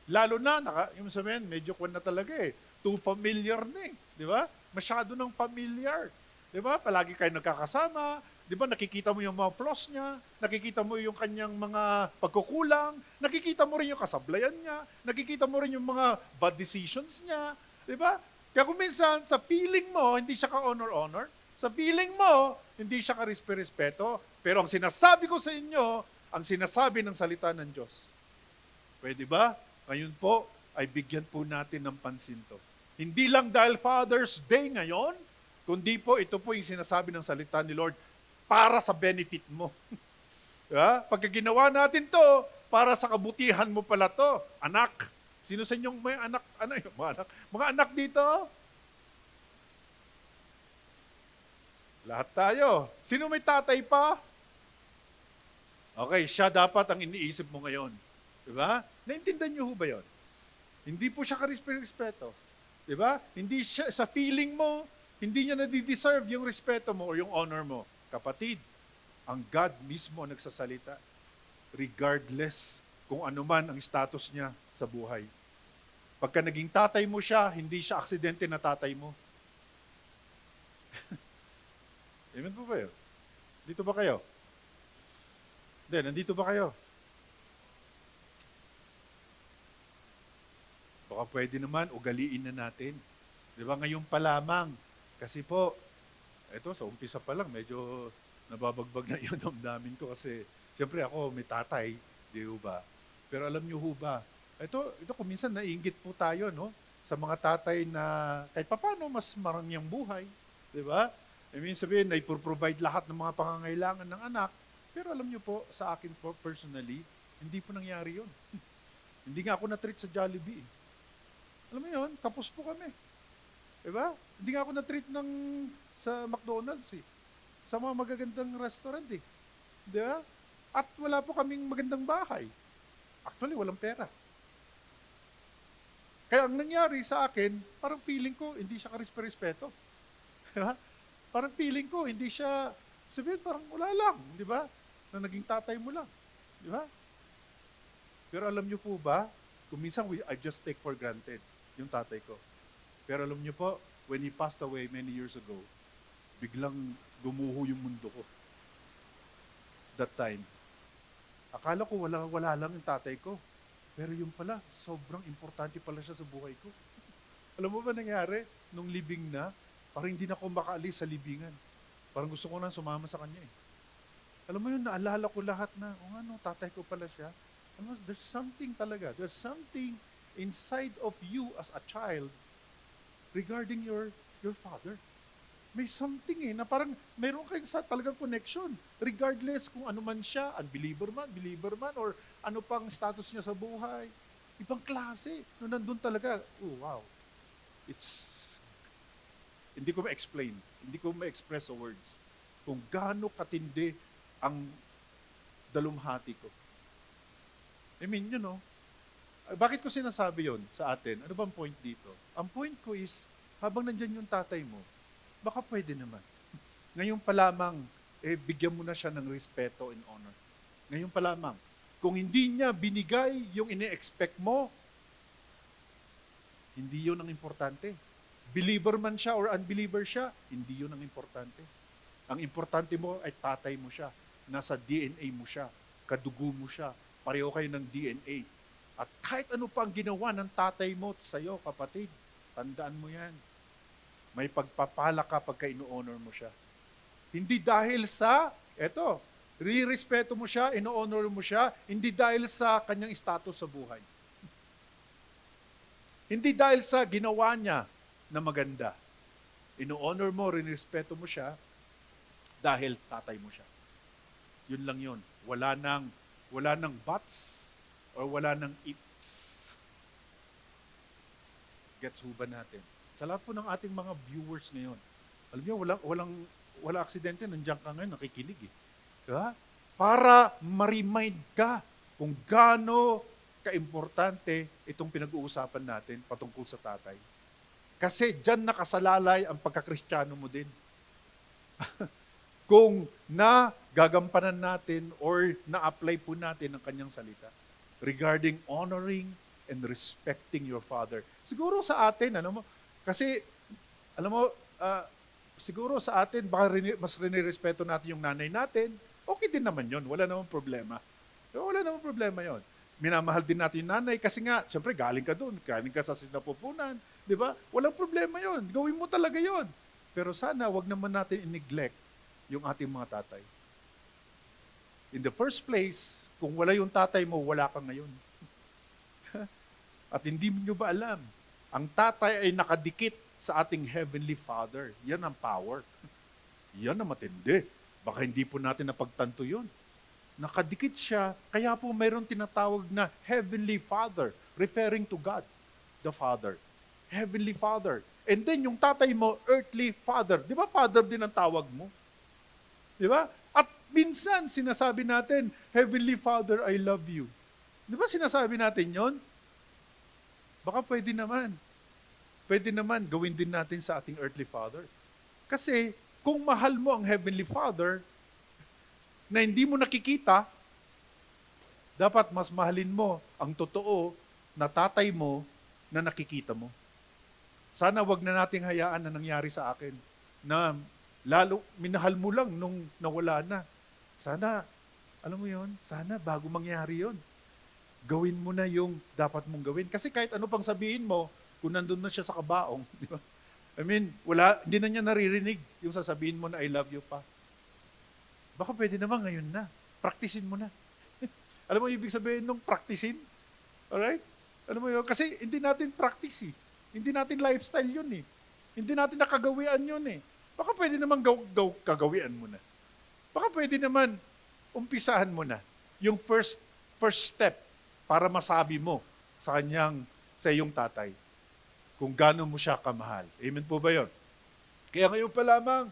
Lalo na, yung sabihin, medyo kwan na talaga too familiar na di ba? Masyado ng familiar. Di ba? Palagi kayo nagkakasama, di ba? Nakikita mo yung mga flaws niya, nakikita mo yung kanyang mga pagkukulang, nakikita mo rin yung kasablayan niya, nakikita mo rin yung mga bad decisions niya, di ba? Kaya kung minsan, sa feeling mo, hindi siya ka-honor-honor, Sa feeling mo, hindi siya karispe-respeto. Pero ang sinasabi ko sa inyo, ang sinasabi ng salita ng Diyos. Pwede ba? Ngayon po, ay bigyan po natin ng pansin to. Hindi lang dahil Father's Day ngayon, kundi po ito po yung sinasabi ng salita ni Lord para sa benefit mo. Diba? Pagka ginawa natin to, para sa kabutihan mo pala to. Anak. Sino sa inyong may anak? Ano yung mga anak? Mga anak dito? Lahat tayo. Sino may tatay pa? Okay, siya dapat ang iniisip mo ngayon. Diba? Naintindihan niyo ho ba yun? Hindi po siya karespeto. Diba? Hindi siya, sa feeling mo, hindi niya nadideserve yung respeto mo o yung honor mo. Kapatid, ang God mismo ang nagsasalita. Regardless kung ano man ang status niya sa buhay. Pagka naging tatay mo siya, hindi siya aksidente na tatay mo. Amen po ba yun? Dito ba kayo? Hindi, nandito ba kayo? Baka pwede naman, ugaliin na natin. Di ba, ngayon pa lamang. Kasi po, eto, sa umpisa pa lang, medyo nababagbag na yung damdamin ko kasi, siyempre ako, may tatay, di ba? Pero alam niyo ho ba, ito kung minsan naiinggit po tayo, no? Sa mga tatay na kahit papano mas marangyang buhay, di ba? I mean, sabihin, na ipro-provide lahat ng mga pangangailangan ng anak. Pero alam niyo po, sa akin po, personally, hindi po nangyari yun. Hindi nga ako na-treat sa Jollibee. Alam mo yun, kapos po kami. Diba? Hindi nga ako na-treat sa McDonald's eh. Sa mga magagandang restaurant eh. Diba? At wala po kaming magandang bahay. Actually, walang pera. Kaya ang nangyari sa akin, parang feeling ko, hindi siya karispe-respeto. Diba? Parang feeling ko, hindi siya, sabihin parang wala lang, di ba? Na naging tatay mo lang. Di ba? Pero alam niyo po ba, kung minsan I just take for granted yung tatay ko. Pero alam niyo po, when he passed away many years ago, biglang gumuho yung mundo ko. That time. Akala ko wala lang yung tatay ko. Pero yung pala, sobrang importante pala siya sa buhay ko. Alam mo ba nangyari? Nung libing na, parang hindi na ako makaalis sa libingan. Parang gusto ko nang sumama sa kanya eh. Alam mo yun, naalala ko lahat na, tatay ko pala siya. Alam mo, there's something talaga. There's something inside of you as a child regarding your father. May something na parang mayroon kayong talagang connection. Regardless kung ano man siya, unbeliever man, believer man, or ano pang status niya sa buhay. Ibang klase. No, nandun talaga, wow. Hindi ko ma-explain, hindi ko ma-express sa words kung gaano katindi ang dalumhati ko. I mean, bakit ko sinasabi yon sa atin? Ano bang point dito? Ang point ko is, habang nandyan yung tatay mo, baka pwede naman. Ngayon pa lamang, bigyan mo na siya ng respeto and honor. Ngayon pa lamang. Kung hindi niya binigay yung ine-expect mo, hindi yun ang importante. Believer man siya or unbeliever siya, hindi yun ang importante. Ang importante mo ay tatay mo siya. Nasa DNA mo siya. Kadugo mo siya. Pareho kayo ng DNA. At kahit ano pa ang ginawa ng tatay mo sa iyo, kapatid, tandaan mo yan. May pagpapala ka pagka ino-honor mo siya. Hindi dahil sa, re-respeto mo siya, ino-honor mo siya, hindi dahil sa kanyang status sa buhay. Hindi dahil sa ginawa niya na maganda. Ino-honor mo, rin-respeto mo siya dahil tatay mo siya. Yun lang yun. Wala nang buts or wala nang ifs. Gets ho ba natin? Sa lahat po ng ating mga viewers ngayon, alam niyo, wala aksidente, nandiyan ka ngayon, nakikinig eh. Diba? Para ma-remind ka kung gaano kaimportante itong pinag-uusapan natin patungkol sa tatay. Kasi dyan nakasalalay ang pagkakristyano mo din. Kung gagampanan natin or na-apply po natin ang kanyang salita regarding honoring and respecting your father. Siguro sa atin, siguro sa atin, baka mas rinirespeto natin yung nanay natin, okay din naman yon, wala namang problema. Wala namang problema yon. Minamahal din natin yung nanay kasi nga, siyempre galing ka doon, galing ka sa sinapupunan, di ba? Walang problema yon, gawin mo talaga yon. Pero sana wag naman natin i-neglect yung ating mga tatay. In the first place, kung wala yung tatay mo, wala ka ngayon. At hindi nyo ba alam, ang tatay ay nakadikit sa ating Heavenly Father. Yan ang power. Yan ang matindi. Baka hindi po natin napagtanto yun. Nakadikit siya, kaya po mayroon tinatawag na Heavenly Father, referring to God, the Father. Heavenly Father. And then yung tatay mo, earthly Father. Di ba Father din ang tawag mo? Di ba? At minsan sinasabi natin, Heavenly Father, I love you. Di ba sinasabi natin yon? Baka pwede naman. Pwede naman gawin din natin sa ating earthly Father. Kasi kung mahal mo ang Heavenly Father, na hindi mo nakikita, dapat mas mahalin mo ang totoo na tatay mo na nakikita mo. Sana wag na nating hayaan na nangyari sa akin na lalo minahal mo lang nung nawala na. Sana, alam mo yon, sana bago mangyari yon, gawin mo na yung dapat mong gawin. Kasi kahit ano pang sabihin mo, kung nandun na siya sa kabaong, di ba? I mean, hindi na niya naririnig yung sasabihin mo na I love you pa. Baka pwede naman ngayon na. Praktisin mo na. Alam mo ibig sabihin nung praktisin? Alright? Alam mo yun? Kasi hindi natin practice eh. Hindi natin lifestyle yun eh. Hindi natin nakagawian yun eh. Baka pwede naman kagawian mo na. Baka pwede naman umpisahan mo na yung first step para masabi mo sa iyong tatay kung gaano mo siya kamahal. Amen po ba yun? Kaya ngayon pa lamang,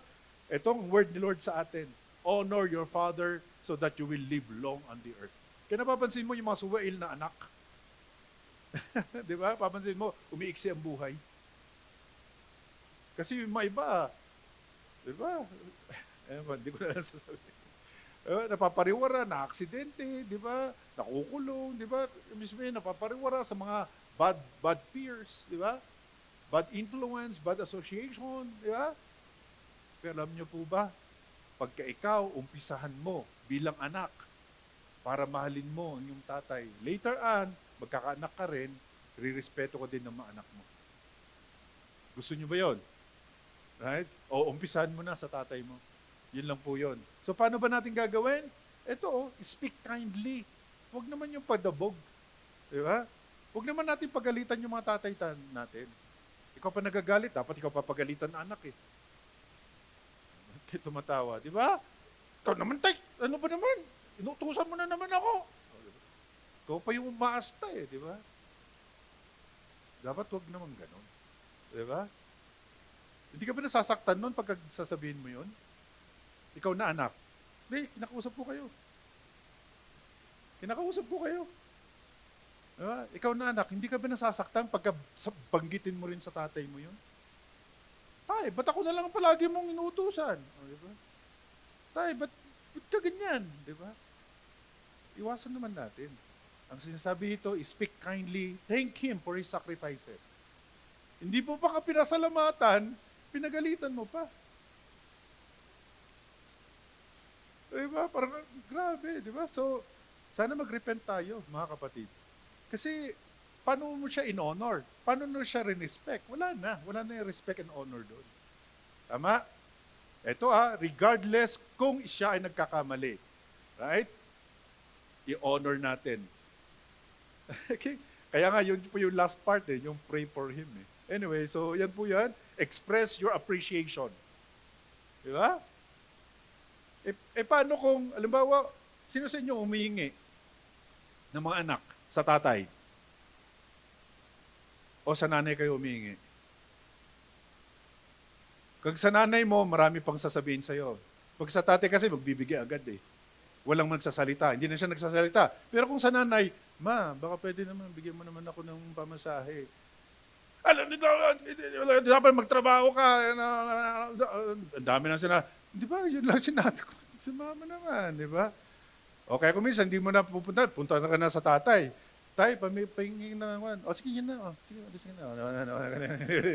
itong word ni Lord sa atin, honor your father so that you will live long on the earth. Kaya napapansin mo yung mga suwail na anak. Di ba? Papansin mo, umiiksi ang buhay. Kasi yung mga iba, di ba? Hindi ko na sasabihin. Napapariwara, na-aksidente, di ba? Nakukulong, di ba? Mismo yun, napapariwara sa mga bad peers, di ba? Bad influence, bad association, di ba? Pero alam niyo po ba, pagka ikaw, umpisahan mo bilang anak para mahalin mo ang iyong tatay. Later on, magkakaanak ka rin, rirespeto ka din ng mga anak mo. Gusto niyo ba yon? Right? O umpisahan mo na sa tatay mo. Yun lang po yun. So paano ba natin gagawin? Ito, speak kindly. Huwag naman yung padabog. Di ba? Huwag naman natin pagalitan yung mga tatay natin. Ikaw pa nagagalit, dapat ikaw pa pagalitan na anak eh. Kaya tumatawa, di ba? Ikaw naman, tay, ano ba naman? Inutusan mo na naman ako. Ikaw pa yung umaasta eh, di ba? Dapat wag naman ganun. Di ba? Hindi ka ba nasasaktan nun pag sasabihin mo yun? Ikaw na anak. Hindi, kinakausap ko kayo. Kinakausap ko kayo. Diba? Ikaw na anak, hindi ka ba nasasaktan pagka banggitin mo rin sa tatay mo yun? Tay, ba't ako na lang palagi mong inuutusan? O, diba? Tay, ba't ka ganyan? Diba? Iwasan naman natin. Ang sinasabi ito, speak kindly, thank Him for His sacrifices. Hindi po pa ka pinasalamatan, pinagalitan mo pa. Diba? Parang grabe, diba? So, sana mag-repent tayo, mga kapatid. Kasi, paano mo siya in-honor? Paano mo siya rin-respect? Wala na yung respect and honor doon. Tama? Ito regardless kung siya ay nagkakamali. Right? I-honor natin. Okay? Kaya nga, yun po yung last part yung pray for him. Anyway, so yan po yan. Express your appreciation. Di ba? Paano kung, alimbawa, sino sa inyo humihingi ng mga anak sa tatay? O sa nanay kayo humihingi? Kag sa nanay mo, marami pang sasabihin sa'yo. Pag sa tatay kasi, magbibigay agad eh. Walang magsasalita. Hindi na siya nagsasalita. Pero kung sa nanay, ma, baka pwede naman, bigyan mo naman ako ng pamasahe. Alam, dapat magtrabaho ka. Ang dami na sinabi. Di ba, yun lang sinabi ko. Si mama naman, di ba? O kaya kung minsan, hindi mo na pupunta, punta na ka na sa tatay. Tay, pahingin na naman. O sige, yun na. O, sige na.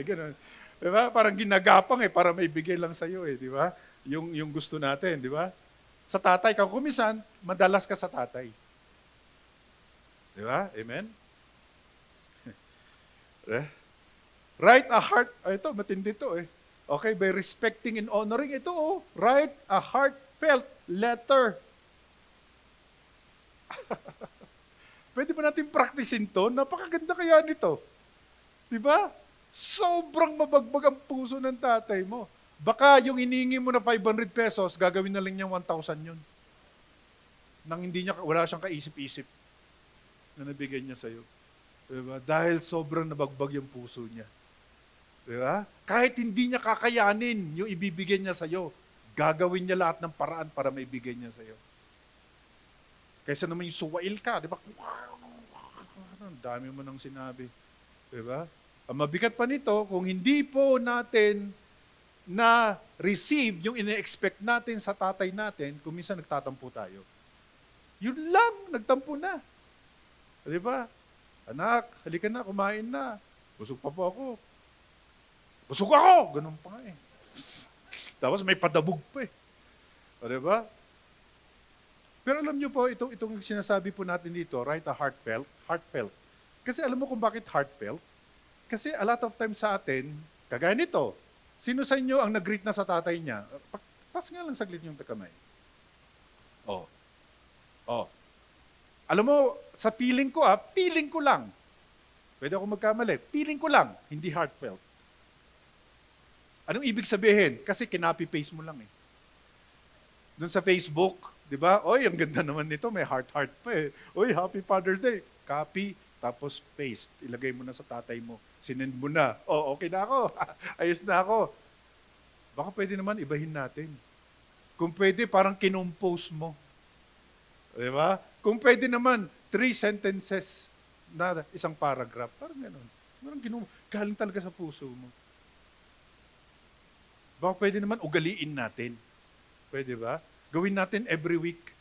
Ganun. Di ba? Parang ginagapang para maibigay lang sa'yo di ba? Yung gusto natin, di ba? Sa tatay, kung kumisan, madalas ka sa tatay. Di ba? Amen? Write a heart, ito, matindi to Okay, by respecting and honoring, ito write a heartfelt letter. Pwede ba natin practicein to? Napakaganda kaya nito. Di ba? Sobrang mabagbag ang puso ng tatay mo. Baka yung iningi mo na 500 pesos, gagawin na lang niya 1,000 yun. Nang hindi niya, wala siyang kaisip-isip na nabigay niya sa'yo. Diba? Dahil sobrang nabagbag yung puso niya. Diba? Kahit hindi niya kakayanin yung ibibigay niya sa'yo, gagawin niya lahat ng paraan para maibigay niya sa'yo. Kaysa naman yung suwail ka, di ba? Ang dami mo nang sinabi. Di ba? Ang mabigat pa nito, kung hindi po natin na receive yung ine-expect natin sa tatay natin, kung minsan nagtatampo tayo. Yun lang, nagtampo na. Di ba? Anak, halika na, kumain na. Busog pa po ako. Busog ako! Ganun pa nga eh. Tapos may padabog pa eh. O, di ba? Pero alam nyo po, itong sinasabi po natin dito, right, a heartfelt. Kasi alam mo kung bakit heartfelt? Kasi a lot of times sa atin, kagaya nito, sino sa inyo ang nag-greet na sa tatay niya? Pas nga lang saglit yung kamay. Oh. Alam mo, sa feeling ko lang. Pwede ako magkamali. Feeling ko lang, hindi heartfelt. Anong ibig sabihin? Kasi kinopy-paste mo lang eh. Doon sa Facebook, di ba? Oy, ang ganda naman nito, may heart pa eh. Oy, Happy Father's Day. Copy, tapos paste. Ilagay mo na sa tatay mo. Sinend mo na. Oh, okay na ako. Ayos na ako. Baka pwede naman ibahin natin. Kung pwede, parang kinompose mo. Di ba? Kung pwede naman, 3 sentences na isang paragraph. Parang gano'n. Parang galing talaga sa puso mo. Baka pwede naman ugaliin natin. Pwede ba? Gawin natin every week.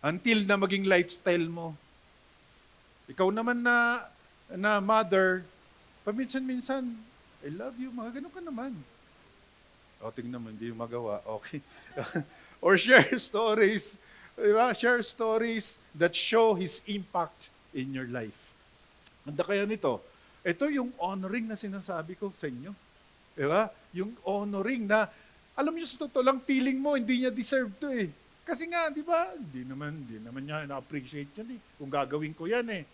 Until na maging lifestyle mo. Ikaw naman na mother, paminsan-minsan, I love you, mga ganun ka naman. O, tingnan mo, hindi yung magawa. Okay. Or share stories. Diba? Share stories that show His impact in your life. Handa kaya nito? Ito yung honoring na sinasabi ko sa inyo. Diba? Yung honoring na, alam niyo sa totoo lang, feeling mo, hindi niya deserve to eh. Kasi nga, di ba, hindi naman niya na-appreciate yun eh. Kung gagawin ko yan eh.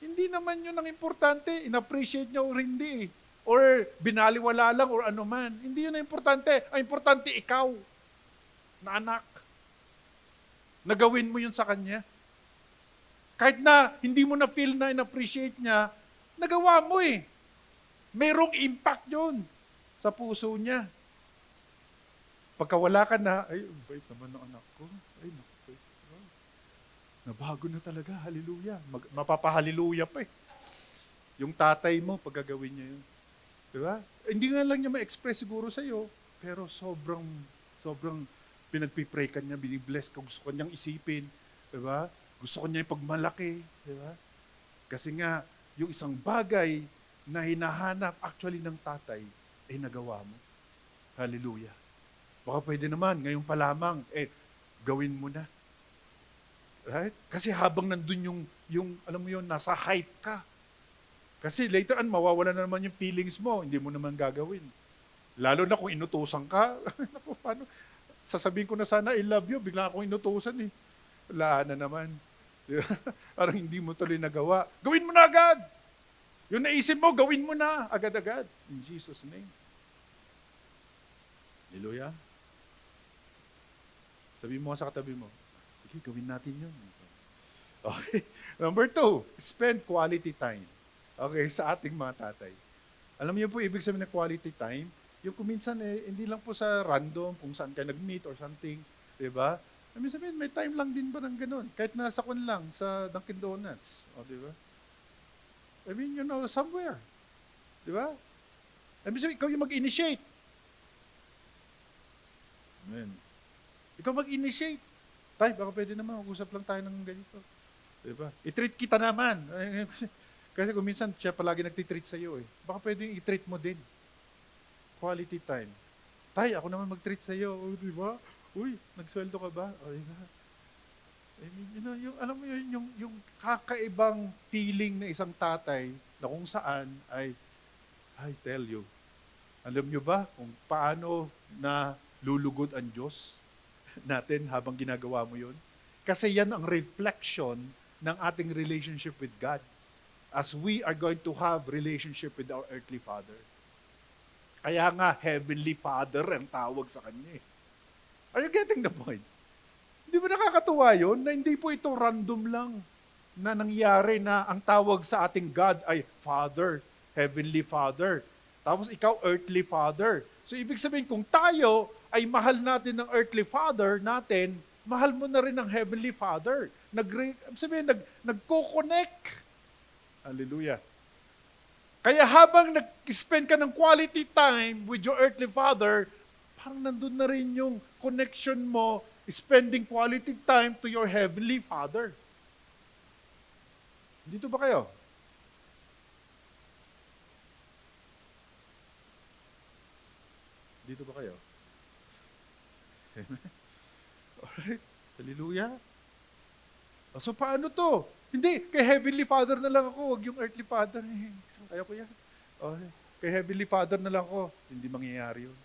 Hindi naman yun ang importante. In-appreciate niya o hindi eh. Or binaliwala lang or ano man. Hindi yun ang importante. Ang importante ikaw, na anak. Nagawin mo yun sa kanya. Kahit na hindi mo na feel na in-appreciate niya, nagawa mo eh. Merong impact yun sa puso niya. Pagka wala ka na, ay, bait naman ng anak ko. Ay, naku, nabago na talaga, hallelujah. Mapapahallelujah pa eh. Yung tatay mo, pag gagawin niya yun. Diba? Hindi nga lang niya ma-express siguro sa'yo, pero sobrang pinagpipray ka niya, binibless ka, gusto ko niyang isipin. Diba? Gusto ko niya ipagmalaki. Diba? Kasi nga, yung isang bagay na hinahanap actually ng tatay, ay nagawa mo. Hallelujah. Baka pwede naman, ngayon pa lamang, gawin mo na. Right? Kasi habang nandun yung alam mo yun, nasa hype ka. Kasi later on, mawawala na naman yung feelings mo, hindi mo naman gagawin. Lalo na kung inutusan ka, naku, paano? Sasabihin ko na sana, I love you, bigla akong inutusan eh. Wala na naman. Parang hindi mo tuloy nagawa. Gawin mo na agad! Yung naisip mo, gawin mo na agad-agad. In Jesus' name. Hallelujah. Sabi mo sa katabi mo, sige, gawin natin yun. Okay. Number 2, spend quality time. Okay, sa ating mga tatay. Alam niyo po, ibig sabihin ng quality time, yung kuminsan hindi lang po sa random, kung saan kayo nag-meet or something, di ba? Ibig sabihin, may time lang din ba ng ganun? Kahit nasa kun lang, sa Dunkin Donuts. O, di ba? I mean, somewhere. Di ba? Ibig sabihin, ikaw yung mag-initiate. Amen. Ikaw mag-initiate. Tay, baka pwede naman, mag-usap lang tayo ng ganito. Diba? I-treat kita naman. Kasi kung minsan, siya palagi nagtitreat sa iyo eh. Baka pwede i-treat mo din. Quality time. Tay, ako naman mag-treat sa iyo. Oh, diba? Uy, nagsweldo ka ba? Oh, diba? I mean, yung, alam mo yun, yung kakaibang feeling na isang tatay na kung saan ay, I tell you, Alam nyo ba kung paano na lulugod ang Diyos natin habang ginagawa mo yun? Kasi yan ang reflection ng ating relationship with God as we are going to have relationship with our earthly Father. Kaya nga, Heavenly Father ang tawag sa Kanya. Are you getting the point? Hindi ba nakakatuwa yun na hindi po ito random lang na nangyari na ang tawag sa ating God ay Father, Heavenly Father. Tapos ikaw, Earthly Father. So ibig sabihin, kung tayo ay mahal natin ng Earthly Father natin, mahal mo na rin ang Heavenly Father. Nagko-connect. Hallelujah. Kaya habang nag-spend ka ng quality time with your earthly father, parang nandun na rin yung connection mo, spending quality time to your heavenly Father. Dito ba kayo? Dito ba kayo? Amen. Alright. Hallelujah. So paano to? Hindi, kay Heavenly Father na lang ako, wag yung earthly father. Ayaw ko yan. Okay. Kay Heavenly Father na lang ako, hindi mangyayari yun.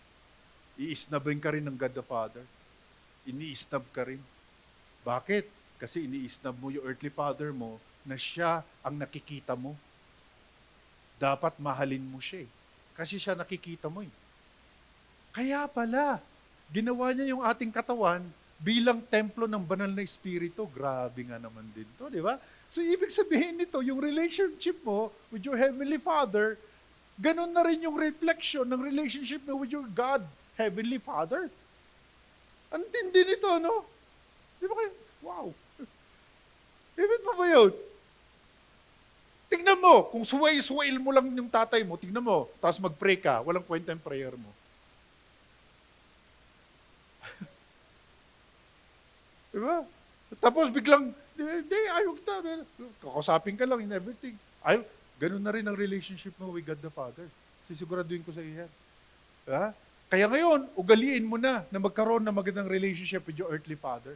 I-isnabin ka rin ng God the Father. Ini-isnab ka rin. Bakit? Kasi ini-isnab mo yung earthly father mo na siya ang nakikita mo. Dapat mahalin mo siya. Kasi siya nakikita mo. Kaya pala, ginawa niya yung ating katawan bilang templo ng banal na espiritu. Grabe nga naman din to, di ba? So, ibig sabihin nito, yung relationship mo with your Heavenly Father, ganun na rin yung reflection ng relationship mo with your God, Heavenly Father. Ang tindi nito, no? Di ba kayo? Wow! Ibig mo ba yun? Tingnan mo, kung suwail mo lang yung tatay mo, tingnan mo, tapos mag-pray ka, walang kwenta yung prayer mo. Diba? Tapos biglang, hindi, ayaw kita. Kakausapin ka lang in everything. Ayaw, ganun na rin ang relationship mo with God the Father. Sisiguraduhin ko sa iyo yan. Diba? Kaya ngayon, ugaliin mo na magkaroon ng magandang relationship with your earthly Father.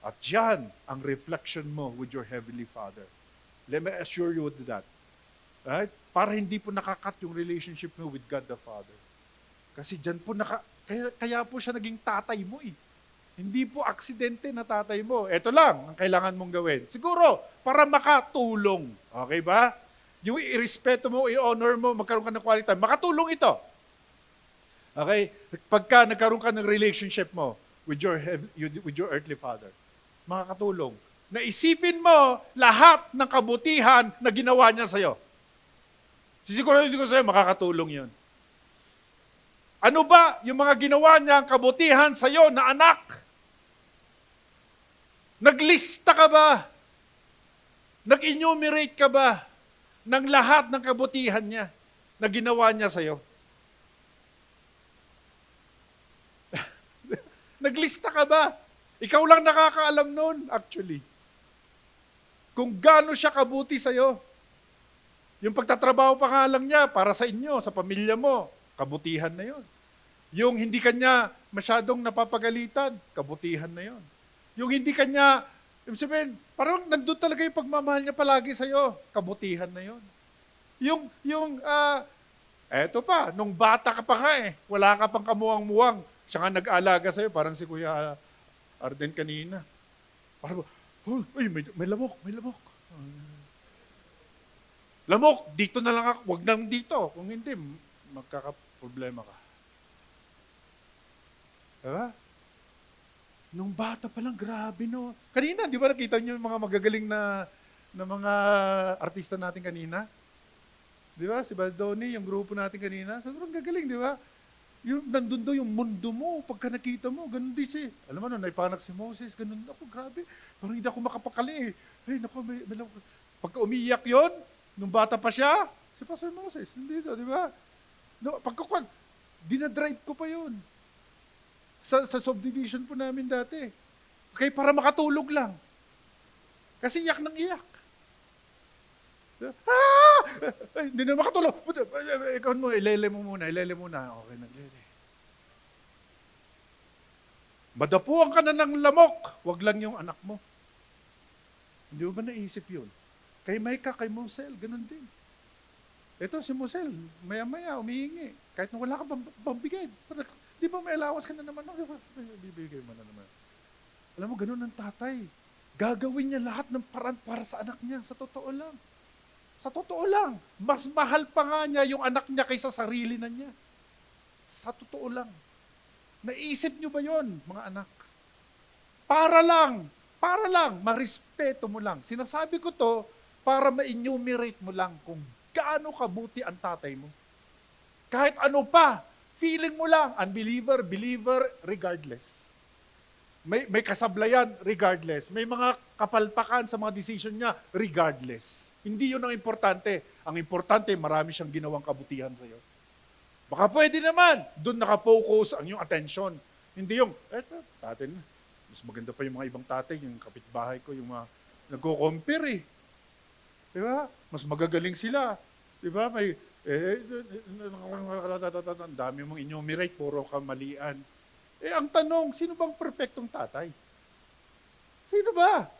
At yan ang reflection mo with your Heavenly Father. Let me assure you of that. Right? Para hindi po nakakat yung relationship mo with God the Father. Kasi dyan po, kaya po siya naging tatay mo . Hindi po aksidente na tatay mo. Ito lang ang kailangan mong gawin. Siguro, para makatulong. Okay ba? Yung irespeto mo, i-honor mo, magkaroon ka ng quality time. Makatulong ito. Okay? Pagka nagkaroon ka ng relationship mo with your earthly father, makakatulong. Naisipin mo lahat ng kabutihan na ginawa niya sa'yo. Sisiguro ko sa'yo, makakatulong yun. Ano ba yung mga ginawa niya ang kabutihan sa'yo na anak? Naglista ka ba? Nag-enumerate ka ba ng lahat ng kabutihan niya na ginawa niya sa'yo? Naglista ka ba? Ikaw lang nakakaalam nun, actually. Kung gaano siya kabuti sa'yo. Yung pagtatrabaho pa nga lang niya para sa inyo, sa pamilya mo, kabutihan na yon. Yung hindi kanya masyadong napapagalitan, kabutihan na yon. Yung hindi kanya, ibig sabihin, parang nandun talaga yung pagmamahal niya palagi sa'yo, kabutihan na yon. Eto pa, nung bata ka pa nga wala ka pang kamuwang-muwang, siya nga nag-aalaga sa'yo, parang si Kuya Arden kanina. Parang, uy, may lamok. Lamok, dito na lang ako, wag nang dito. Kung hindi, magkakaproblema ka. Diba? Nung bata pa lang, grabe no. Kanina, di ba nakita niyo yung mga magagaling na mga artista natin kanina? Di ba? Si Baldoni, yung grupo natin kanina, sobrang gagaling, di ba? Yung nandun daw yung mundo mo, pagka nakita mo, ganun din si, alam mo, naipanak si Moses, ganun ako, grabe. Parang hindi ako makapakali Ay, naku, pagka umiiyak yon nung bata pa siya, si Pastor Moses, hindi daw, di ba? No, dinadrive ko pa yun. Sa subdivision po namin dati. Okay, para makatulog lang. Kasi iyak ng iyak. Ay, hindi na makatulog. Ikaw mo, ilele mo muna. Okay, naglele. Madapuan ka na ng lamok. Wag lang yung anak mo. Hindi mo ba naisip yun? Kay Micah, kay Mosel, ganun din. Ito si Musel, maya-maya, umihingi. Kahit na wala ka pambigay. Di ba may allowance ka na naman? Bibigay mo na naman. Alam mo, ganun ang tatay. Gagawin niya lahat ng paraan para sa anak niya. Sa totoo lang. Sa totoo lang. Mas mahal pa nga niya yung anak niya kaysa sarili na niya. Sa totoo lang. Naisip niyo ba yon, mga anak? Para lang, marespeto mo lang. Sinasabi ko to para ma-enumerate mo lang kung gaano kabuti ang tatay mo. Kahit ano pa, feeling mo lang, unbeliever, believer, regardless. May kasablayan, regardless. May mga kapalpakan sa mga decision niya, regardless. Hindi yun ang importante. Ang importante, marami siyang ginawang kabutihan sa iyo. Baka pwede naman, doon nakafocus ang iyong attention. Hindi yung, tatay na. Mas maganda pa yung mga ibang tatay, yung kapitbahay ko, yung mga nagko-compare eh. Di ba? Mas magagaling sila. Di ba? May, ang dami mong enumerate, puro kamalian. Ang tanong, sino bang perfectong tatay? Sino ba?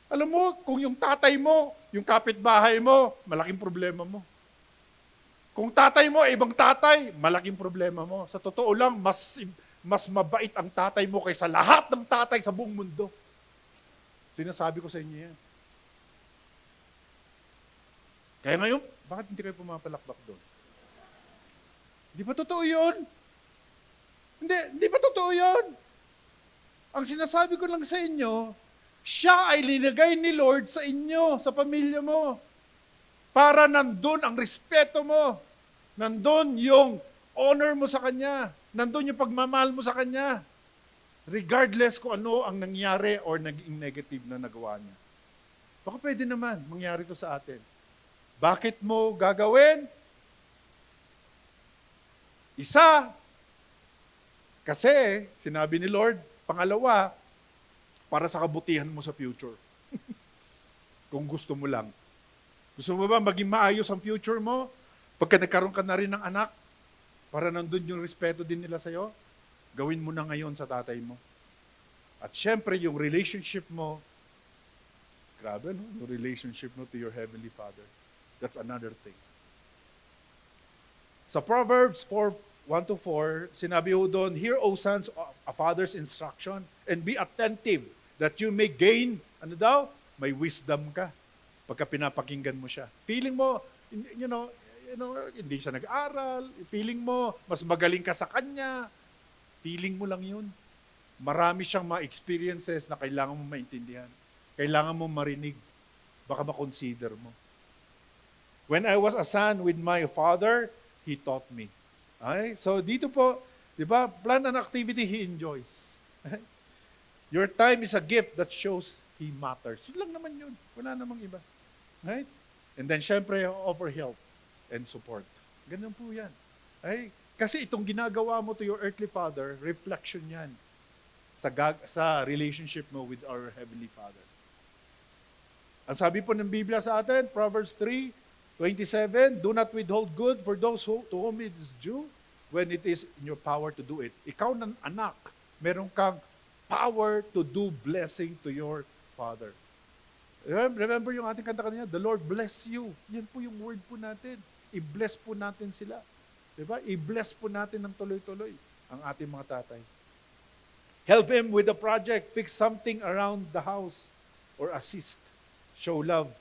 Alam mo, kung yung tatay mo, yung kapitbahay mo, malaking problema mo. Kung tatay mo, ibang tatay, malaking problema mo. Sa totoo lang, mas mabait ang tatay mo kaysa lahat ng tatay sa buong mundo. Sinasabi ko sa inyo yan. Kaya ngayon, bakit hindi kayo pumapalakbak doon? Di ba totoo yun? Hindi ba totoo yun? Ang sinasabi ko lang sa inyo, siya ay linagay ni Lord sa inyo, sa pamilya mo. Para nandun ang respeto mo. Nandun yung honor mo sa Kanya. Nandun yung pagmamahal mo sa Kanya. Regardless kung ano ang nangyari or naging negative na nagawa niya. Baka pwede naman mangyari to sa atin. Bakit mo gagawin? Isa, kasi sinabi ni Lord, pangalawa, para sa kabutihan mo sa future. Kung gusto mo lang. Gusto mo ba maging maayos ang future mo? Pagka nagkaroon ka na rin ng anak, para nandun yung respeto din nila sa'yo, gawin mo na ngayon sa tatay mo. At syempre, yung relationship mo, grabe no? Yung relationship mo to your Heavenly Father. That's another thing. Sa Proverbs 4:1-4, sinabi ho doon, hear, O sons, a father's instruction, and be attentive, that you may gain, ano daw? May wisdom ka. Pagka pinapakinggan mo siya. Feeling mo, hindi siya nag-aral. Feeling mo, mas magaling ka sa kanya. Feeling mo lang yun. Marami siyang mga experiences na kailangan mo maintindihan. Kailangan mo marinig. Baka makonsider mo. When I was a son with my father, he taught me. Okay? So dito po, di ba, plan an activity he enjoys. Your time is a gift that shows he matters. Yun lang naman yun. Wala namang iba. Right? And then, syempre, offer help and support. Ganun po yan. Ay, kasi itong ginagawa mo to your earthly father, reflection yan sa relationship mo with our Heavenly Father. Ang sabi po ng Biblia sa atin, Proverbs 3:27, do not withhold good for those to whom it is due when it is in your power to do it. Ikaw ng anak, meron kang power to do blessing to your father. Remember yung ating kanta kanina, the Lord bless you. Yan po yung word po natin. I-bless po natin sila. Diba? I-bless po natin ng tuloy-tuloy ang ating mga tatay. Help him with the project. Fix something around the house or assist. Show love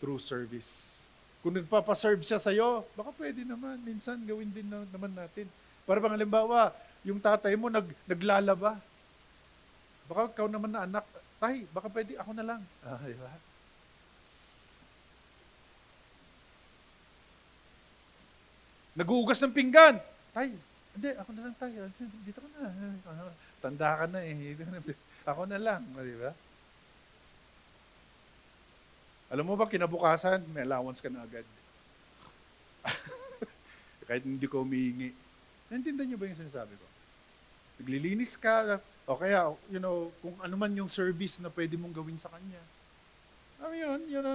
through service. Kung nagpapaserve siya sa'yo, baka pwede naman. Minsan gawin din naman natin. Para bang halimbawa, yung tatay mo naglalaba. Baka ikaw naman na anak, tay, baka pwede ako na lang. Diba? Nag-uugas ng pinggan. Tay, hindi, ako na lang tayo. Dito ko na. Tanda ka na eh. Ako na lang. Di ba? Alam mo ba, kinabukasan, may allowance ka na agad. Kahit hindi ko humihingi. Naintindihan niyo ba yung sinasabi ko? Naglilinis ka, o kaya, kung ano man yung service na pwede mong gawin sa kanya.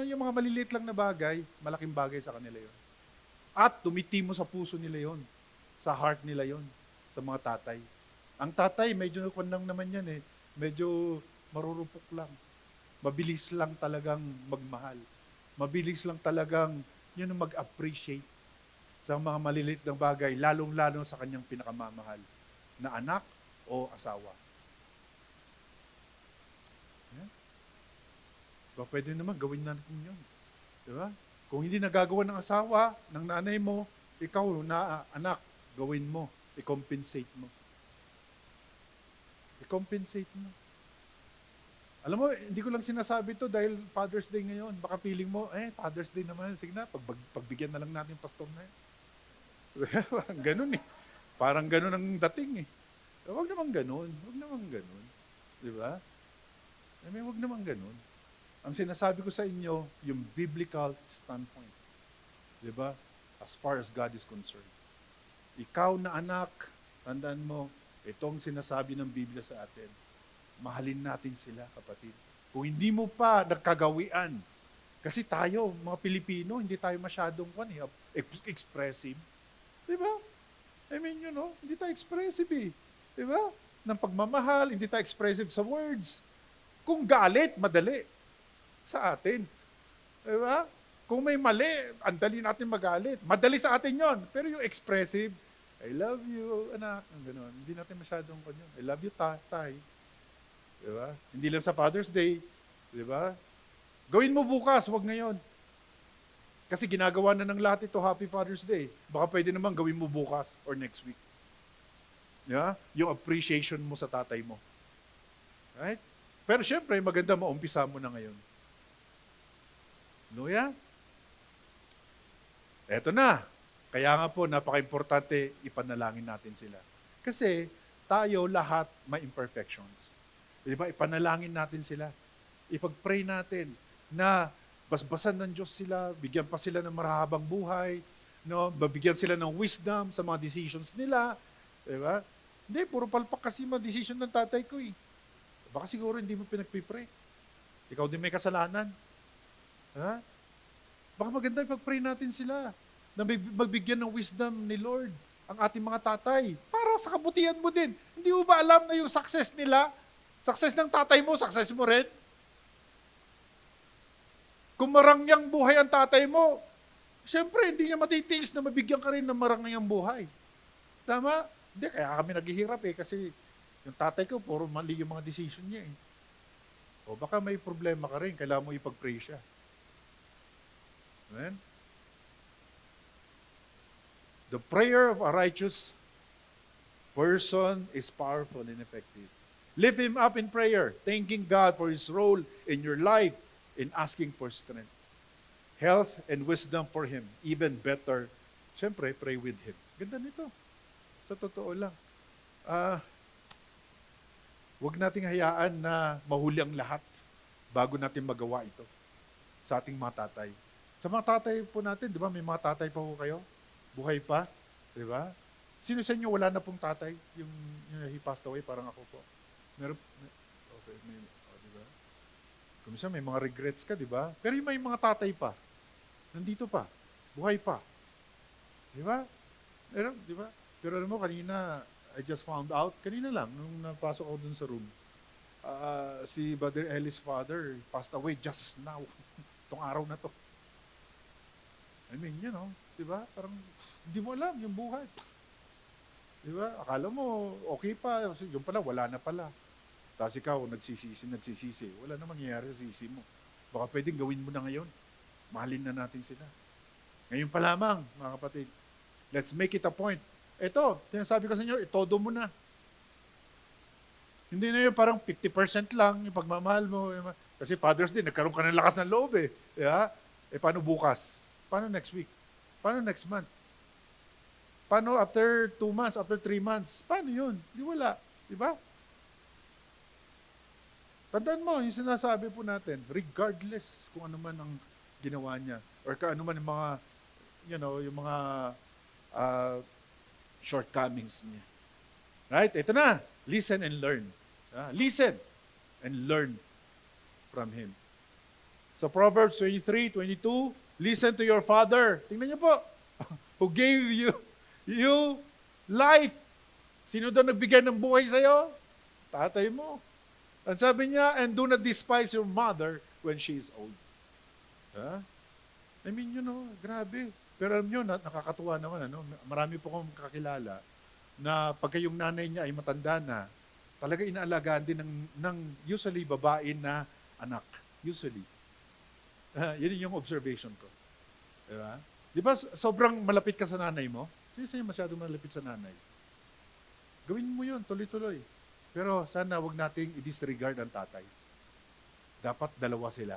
Yung mga maliliit lang na bagay, malaking bagay sa kanila yun. At tumitimo sa puso nila yon, sa heart nila yon, sa mga tatay. Ang tatay, medyo lang naman yan eh. Medyo marurupok lang. Mabilis lang talagang magmahal. Mabilis lang talagang Yun ang mag-appreciate sa mga maliliit ng bagay, lalong-lalo sa kanyang pinakamamahal na anak o asawa. Yan. Diba, pwede naman gawin natin yun. Diba? Kung hindi nagagawa ng asawa, ng nanay mo, ikaw na anak, gawin mo. I-compensate mo. I-compensate mo. Alam mo, hindi ko lang sinasabi to dahil Father's Day ngayon. Baka feeling mo, Father's Day naman. Sige na, pagbigyan na lang natin yung pastor na yun. Parang ganun eh. Parang ganun ang dating eh. Huwag naman ganun. Huwag naman ganun. Di ba? Huwag naman ganun. Ang sinasabi ko sa inyo, yung biblical standpoint. Di ba? As far as God is concerned. Ikaw na anak, tandaan mo, itong sinasabi ng Biblia sa atin. Mahalin natin sila, kapatid. Kung hindi mo pa nagkagawian, kasi tayo, mga Pilipino, hindi tayo masyadong expressive. Di ba? Hindi tayo expressive eh. Di ba? Ng pagmamahal, hindi tayo expressive sa words. Kung galit, madali sa atin. Di ba? Kung may mali, andali natin magalit. Madali sa atin yon. Pero yung expressive, I love you, anak, gano'n. Hindi natin masyadong kanyo. I love you, tatay. Di ba? Hindi lang sa Father's Day. Di ba? Gawin mo bukas, wag ngayon. Kasi ginagawa na ng lahat ito, Happy Father's Day. Baka pwede naman gawin mo bukas or next week. Di ba? Yung appreciation mo sa tatay mo. Right? Pero syempre, maganda maumpisa mo na ngayon. Hallelujah? Eto na. Kaya nga po, napaka-importante ipanalangin natin sila. Kasi tayo lahat may imperfections. Di ba? Ipanalangin natin sila. Ipag-pray natin na basbasan ng Diyos sila, bigyan pa sila ng marahabang buhay, no? Babigyan sila ng wisdom sa mga decisions nila. Di ba? Hindi, puro palpak kasi mga decision ng tatay ko eh. Baka siguro hindi mo pinagpipray. Ikaw din may kasalanan. Ha? Baka maganda ipag-pray natin sila na magbigyan ng wisdom ni Lord ang ating mga tatay para sa kabutihan mo din. Hindi mo ba alam na yung success nila, success ng tatay mo, success mo rin? Kung marangyang buhay ang tatay mo, siyempre hindi niya matitiis na mabigyan ka rin ng marangyang buhay. Tama? Hindi, kaya kami naghihirap eh kasi yung tatay ko, puro mali yung mga decision niya eh. O baka may problema ka rin, kailangan mo ipag-pray siya. Amen? The prayer of a righteous person is powerful and effective. Lift him up in prayer, thanking God for His role in your life in asking for strength, health, and wisdom for him. Even better, siyempre, pray with him. Ganda nito. Sa totoo lang. Huwag nating hayaan na mahuli ang lahat bago natin magawa ito sa ating mga tatay. Sa mga tatay po natin, di ba, may mga tatay pa po kayo? Buhay pa, di ba? Sino sa inyo wala na pong tatay? Yung he passed away, parang ako po. Meron, okay, di ba? Kumisa may mga regrets ka, di ba? Pero yung may mga tatay pa, nandito pa, buhay pa. Di ba? Pero, di ba? Pero alam mo, kanina, I just found out, kanina lang, nung napasok ako dun sa room, si Brother Ellie's father passed away just now, itong araw na to. I mean, you know, di ba? Parang, hindi mo alam yung buhay. Di ba? Akala mo, okay pa. Yung pala, wala na pala. Tapos ikaw, nagsisisi. Wala na mangyayari sa sisi mo. Baka pwedeng gawin mo na ngayon. Mahalin na natin sila. Ngayon pa lamang, mga kapatid. Let's make it a point. Ito, sinasabi ko sa inyo, itodo mo na. Hindi na yun parang 50% lang yung pagmamahal mo. Kasi Father's Day, nagkaroon ka ng lakas ng loob eh. Yeah? Paano bukas? Paano next week? Paano next month? Paano after 2 months, after 3 months? Paano yun? Di wala. Di ba? Tandaan mo, yung sinasabi po natin, regardless kung ano man ang ginawa niya, or kung ano man yung mga, you know, yung mga shortcomings niya. Right? Ito na. Listen and learn. Listen and learn from him. So Proverbs 23:22, listen to your father. Tingnan niyo po. Who gave you life. Sino daw nagbigay ng buhay sa'yo? Tatay mo. Ang sabi niya, and do not despise your mother when she is old. I mean, grabe. Pero alam nyo, nakakatuwa naman, marami po akong kakilala na pagka yung nanay niya ay matanda na, talaga inaalagaan din ng usually babae na anak. Usually. Yun yung observation ko. Diba? Di ba sobrang malapit ka sa nanay mo? Sino masyado malapit sa nanay? Gawin mo yun, tuloy-tuloy. Pero sana wag nating i-disregard ang tatay. Dapat dalawa sila.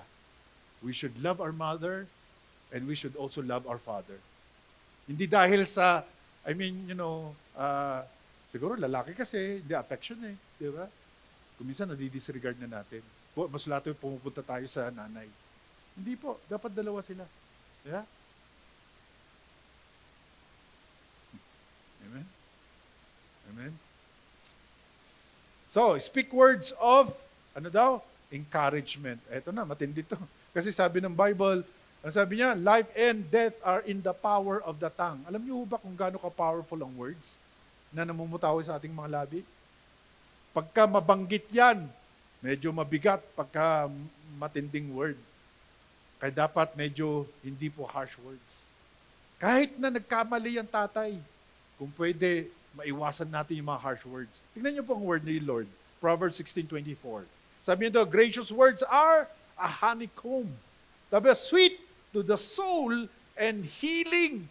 We should love our mother and we should also love our father. Hindi dahil sa, siguro lalaki kasi, hindi affection eh. Di ba? Kung minsan nadi-disregard na natin. Mas lato yung pumupunta tayo sa nanay. Hindi po, dapat dalawa sila. Yeah? Amen? Amen? So, speak words of, encouragement. Eto na, matindi to. Kasi sabi ng Bible, sabi niya, life and death are in the power of the tongue. Alam niyo ba kung gaano ka-powerful ang words na namumutawi sa ating mga labi? Pagka mabanggit yan, medyo mabigat pagka matinding word. Kaya dapat medyo hindi po harsh words. Kahit na nagkamali ang tatay, kung pwede, maiwasan natin yung mga harsh words. Tingnan niyo po ang word ni Lord. Proverbs 16:24. Sabi niyo, gracious words are a honeycomb. Sabi, sweet to the soul and healing.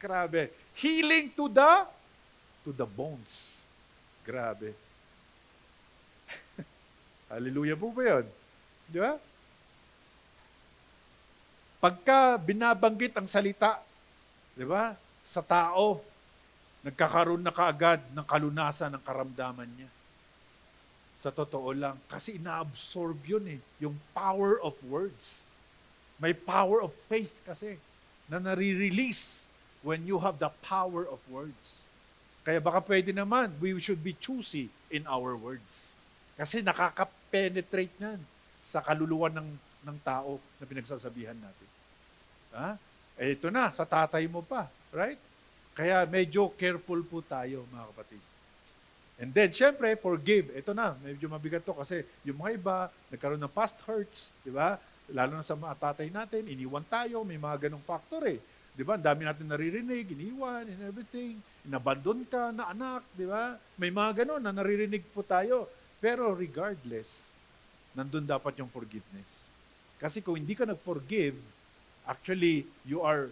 Grabe. Healing to the bones. Grabe. Hallelujah po ba yun? Di ba? Pagka binabanggit ang salita, di ba, sa tao, nagkakaroon na kaagad ng kalunasan ng karamdaman niya. Sa totoo lang. Kasi ina-absorb yun yung power of words. May power of faith kasi na nare-release when you have the power of words. Kaya baka pwede naman, we should be choosy in our words. Kasi nakaka-penetrate niyan sa kaluluwa ng tao na pinagsasabihan natin. Ito na, sa tatay mo pa. Right? Kaya medyo careful po tayo, mga kapatid. And then, syempre, forgive. Ito na, medyo mabigat to kasi yung mga iba, nagkaroon ng past hurts, di ba? Lalo na sa mga tatay natin, iniwan tayo, may mga ganong factor eh. Di ba? Ang dami natin naririnig, iniwan, and everything. Inabandon ka na anak, di ba? May mga ganon na naririnig po tayo. Pero regardless, nandun dapat yung forgiveness. Kasi kung hindi ka nag-forgive, actually, you are,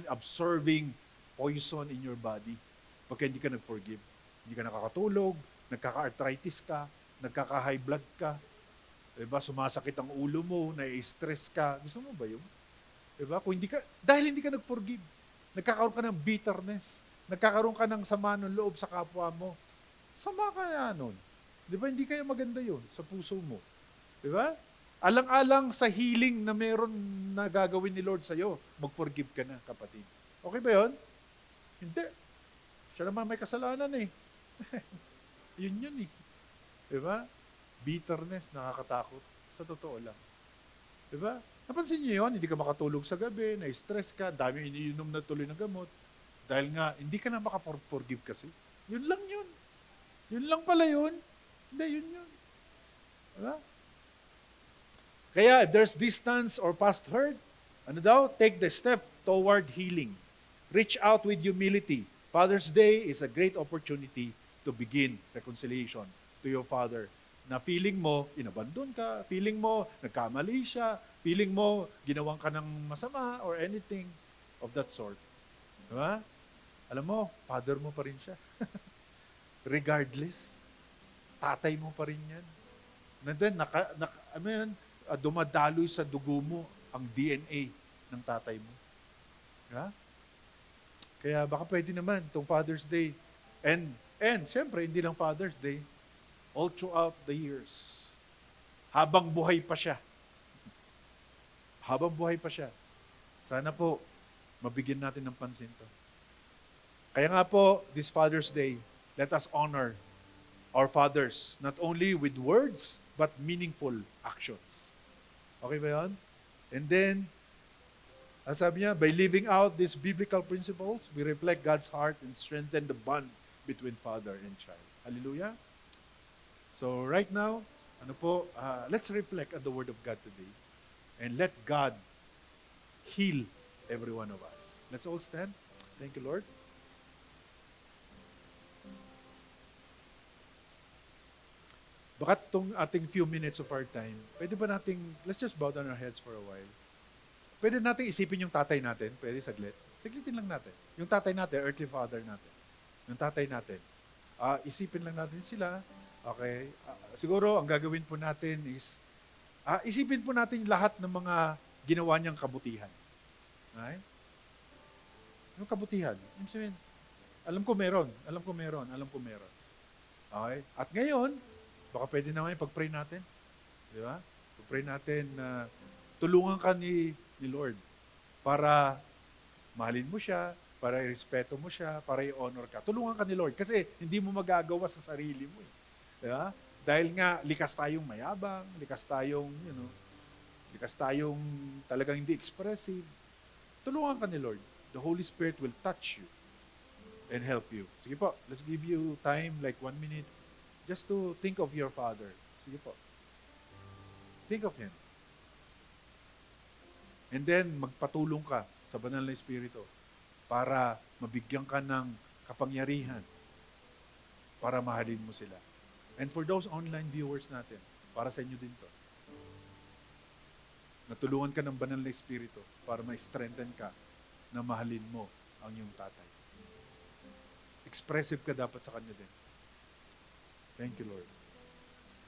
absorbing poison in your body. Pagka hindi ka nag-forgive. Hindi ka nakakatulog, nagkaka-arthritis ka, nagkaka-high blood ka, diba? Sumasakit ang ulo mo, nai-stress ka. Gusto mo ba yun? Diba? Dahil hindi ka nag-forgive, nagkakaroon ka ng bitterness, nagkakaroon ka ng sama ng loob sa kapwa mo. Sama ka na nun. Diba? Hindi kaya maganda yun sa puso mo. Diba? Alang-alang sa healing na meron na gagawin ni Lord sa'yo, mag-forgive ka na, kapatid. Okay ba yun? Hindi. Siya naman may kasalanan eh. Yun eh. Diba? Bitterness, nakakatakot. Sa totoo lang. Diba? Napansin niyo yun, hindi ka makatulog sa gabi, na-stress ka, dami iniinom na tuloy ng gamot. Dahil nga, hindi ka na maka-forgive kasi. Yun lang yun. Yun lang pala yun. Hindi, yun. Diba? Kaya, if there's distance or past hurt, take the step toward healing. Reach out with humility. Father's Day is a great opportunity to begin reconciliation to your father. Na feeling mo, inabandon ka, feeling mo, nagkamali siya, feeling mo, ginawang ka ng masama or anything of that sort. Diba? Alam mo, father mo pa rin siya. Regardless, tatay mo pa rin yan. And then, dumadaloy sa dugo mo ang DNA ng tatay mo. Diba? Kaya baka pwede naman itong Father's Day. And syempre, hindi lang Father's Day, all throughout the years. Habang buhay pa siya. Habang buhay pa siya. Sana po, mabigyan natin ng pansin to. Kaya nga po, this Father's Day, let us honor our fathers, not only with words, but meaningful actions. Okay ba yun? And then, sabi niya, by living out these biblical principles, we reflect God's heart and strengthen the bond between father and child. Hallelujah? So right now, let's reflect on the Word of God today and let God heal every one of us. Let's all stand. Thank you, Lord. Baka itong ating few minutes of our time, pwede ba nating, let's just bow down our heads for a while. Pwede nating isipin yung tatay natin, pwede saglit. Saglitin lang natin. Yung tatay natin, earthly father natin. Yung tatay natin. Isipin lang natin sila. Okay. Siguro, ang gagawin po natin is, isipin po natin lahat ng mga ginawa niyang kabutihan. Okay? Yung kabutihan. Yung sabihin, alam ko meron. Okay? At ngayon, baka pwede naman pag-pray natin. Di ba? Pag-pray natin na tulungan ka ni Lord para mahalin mo siya, para i-respeto mo siya, para i-honor ka. Tulungan ka ni Lord kasi hindi mo magagawa sa sarili mo. Di ba? Dahil nga, likas tayong mayabang, likas tayong talagang hindi expressive. Tulungan ka ni Lord. The Holy Spirit will touch you and help you. Sige po, let's give you time, like 1 minute, just to think of your Father. Sige po. Think of Him. And then, magpatulong ka sa banal na Espiritu para mabigyan ka ng kapangyarihan para mahalin mo sila. And for those online viewers natin, para sa inyo din to. Natulungan ka ng banal na Espiritu para ma-strengthen ka na mahalin mo ang iyong tatay. Expressive ka dapat sa kanya din. Thank you, Lord.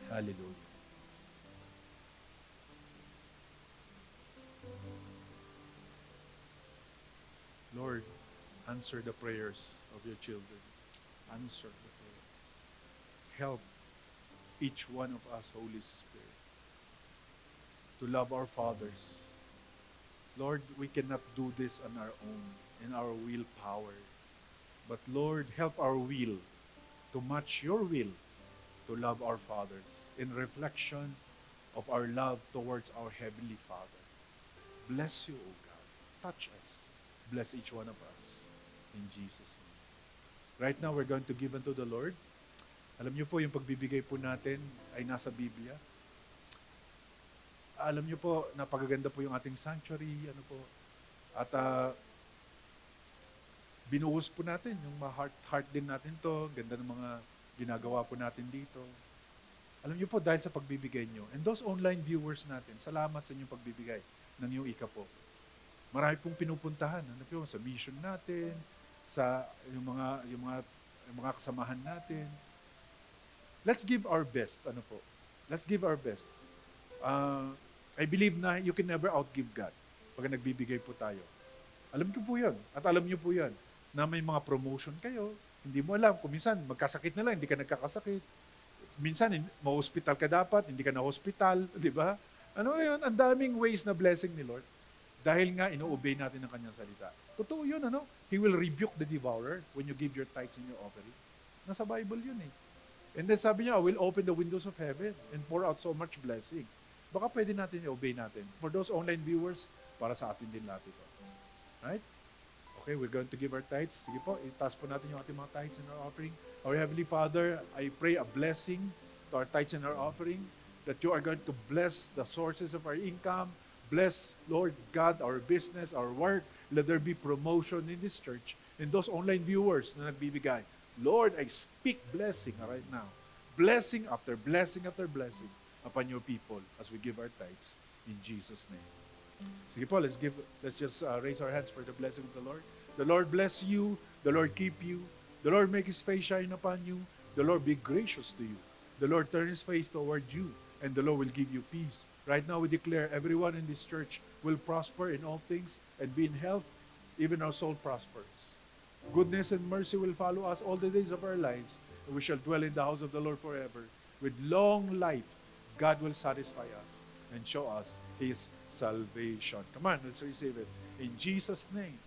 Hallelujah. Lord, answer the prayers of your children. Answer the prayers. Help each one of us, Holy Spirit, to love our fathers. Lord, we cannot do this on our own, in our willpower. But Lord, help our will to match your will to love our fathers in reflection of our love towards our Heavenly Father. Bless you, O God. Touch us. Bless each one of us. In Jesus' name. Right now, we're going to give unto the Lord. Alam niyo po, yung pagbibigay po natin ay nasa Biblia. Alam niyo po, napakaganda po yung ating sanctuary. At binuhos po natin, yung heart din natin to. Ganda ng mga ginagawa po natin dito. Alam niyo po, dahil sa pagbibigay niyo. And those online viewers natin, salamat sa inyong pagbibigay ng iyong ika po. Marami pong pinupuntahan. Sa mission natin, sa yung mga kasamahan natin. Let's give our best. Let's give our best. I believe na you can never outgive God pag nagbibigay po tayo. Alam ko po yan. At alam niyo po yan na may mga promotion kayo. Hindi mo alam. Kung minsan, magkasakit na lang, hindi ka nagkakasakit. Minsan, ma-hospital ka dapat, hindi ka na-hospital. Di ba? Ano yun? Ang daming ways na blessing ni Lord. Dahil nga, ino-obey natin ang kanyang salita. Totoo yun, He will rebuke the devourer when you give your tithes and your offering. Nasa Bible yun eh. And then sabi niya, I will open the windows of heaven and pour out so much blessing. Baka pwede natin i-obey natin. For those online viewers, para sa atin din lahat ito. Right? Okay, we're going to give our tithes. Sige po, itaas po natin yung ating mga tithes and our offering. Our Heavenly Father, I pray a blessing to our tithes and our offering, that you are going to bless the sources of our income. Bless, Lord God, our business, our work. Let there be promotion in this church. And those online viewers na nagbibigay, Lord, I speak blessing right now. Blessing after blessing after blessing upon your people as we give our tithes in Jesus' name. Sige po, let's just raise our hands for the blessing of the Lord. The Lord bless you. The Lord keep you. The Lord make His face shine upon you. The Lord be gracious to you. The Lord turn His face toward you. And the Lord will give you peace. Right now we declare everyone in this church will prosper in all things and be in health. Even our soul prospers. Goodness and mercy will follow us all the days of our lives. And we shall dwell in the house of the Lord forever. With long life, God will satisfy us and show us His salvation. Come on, let's receive it. In Jesus' name.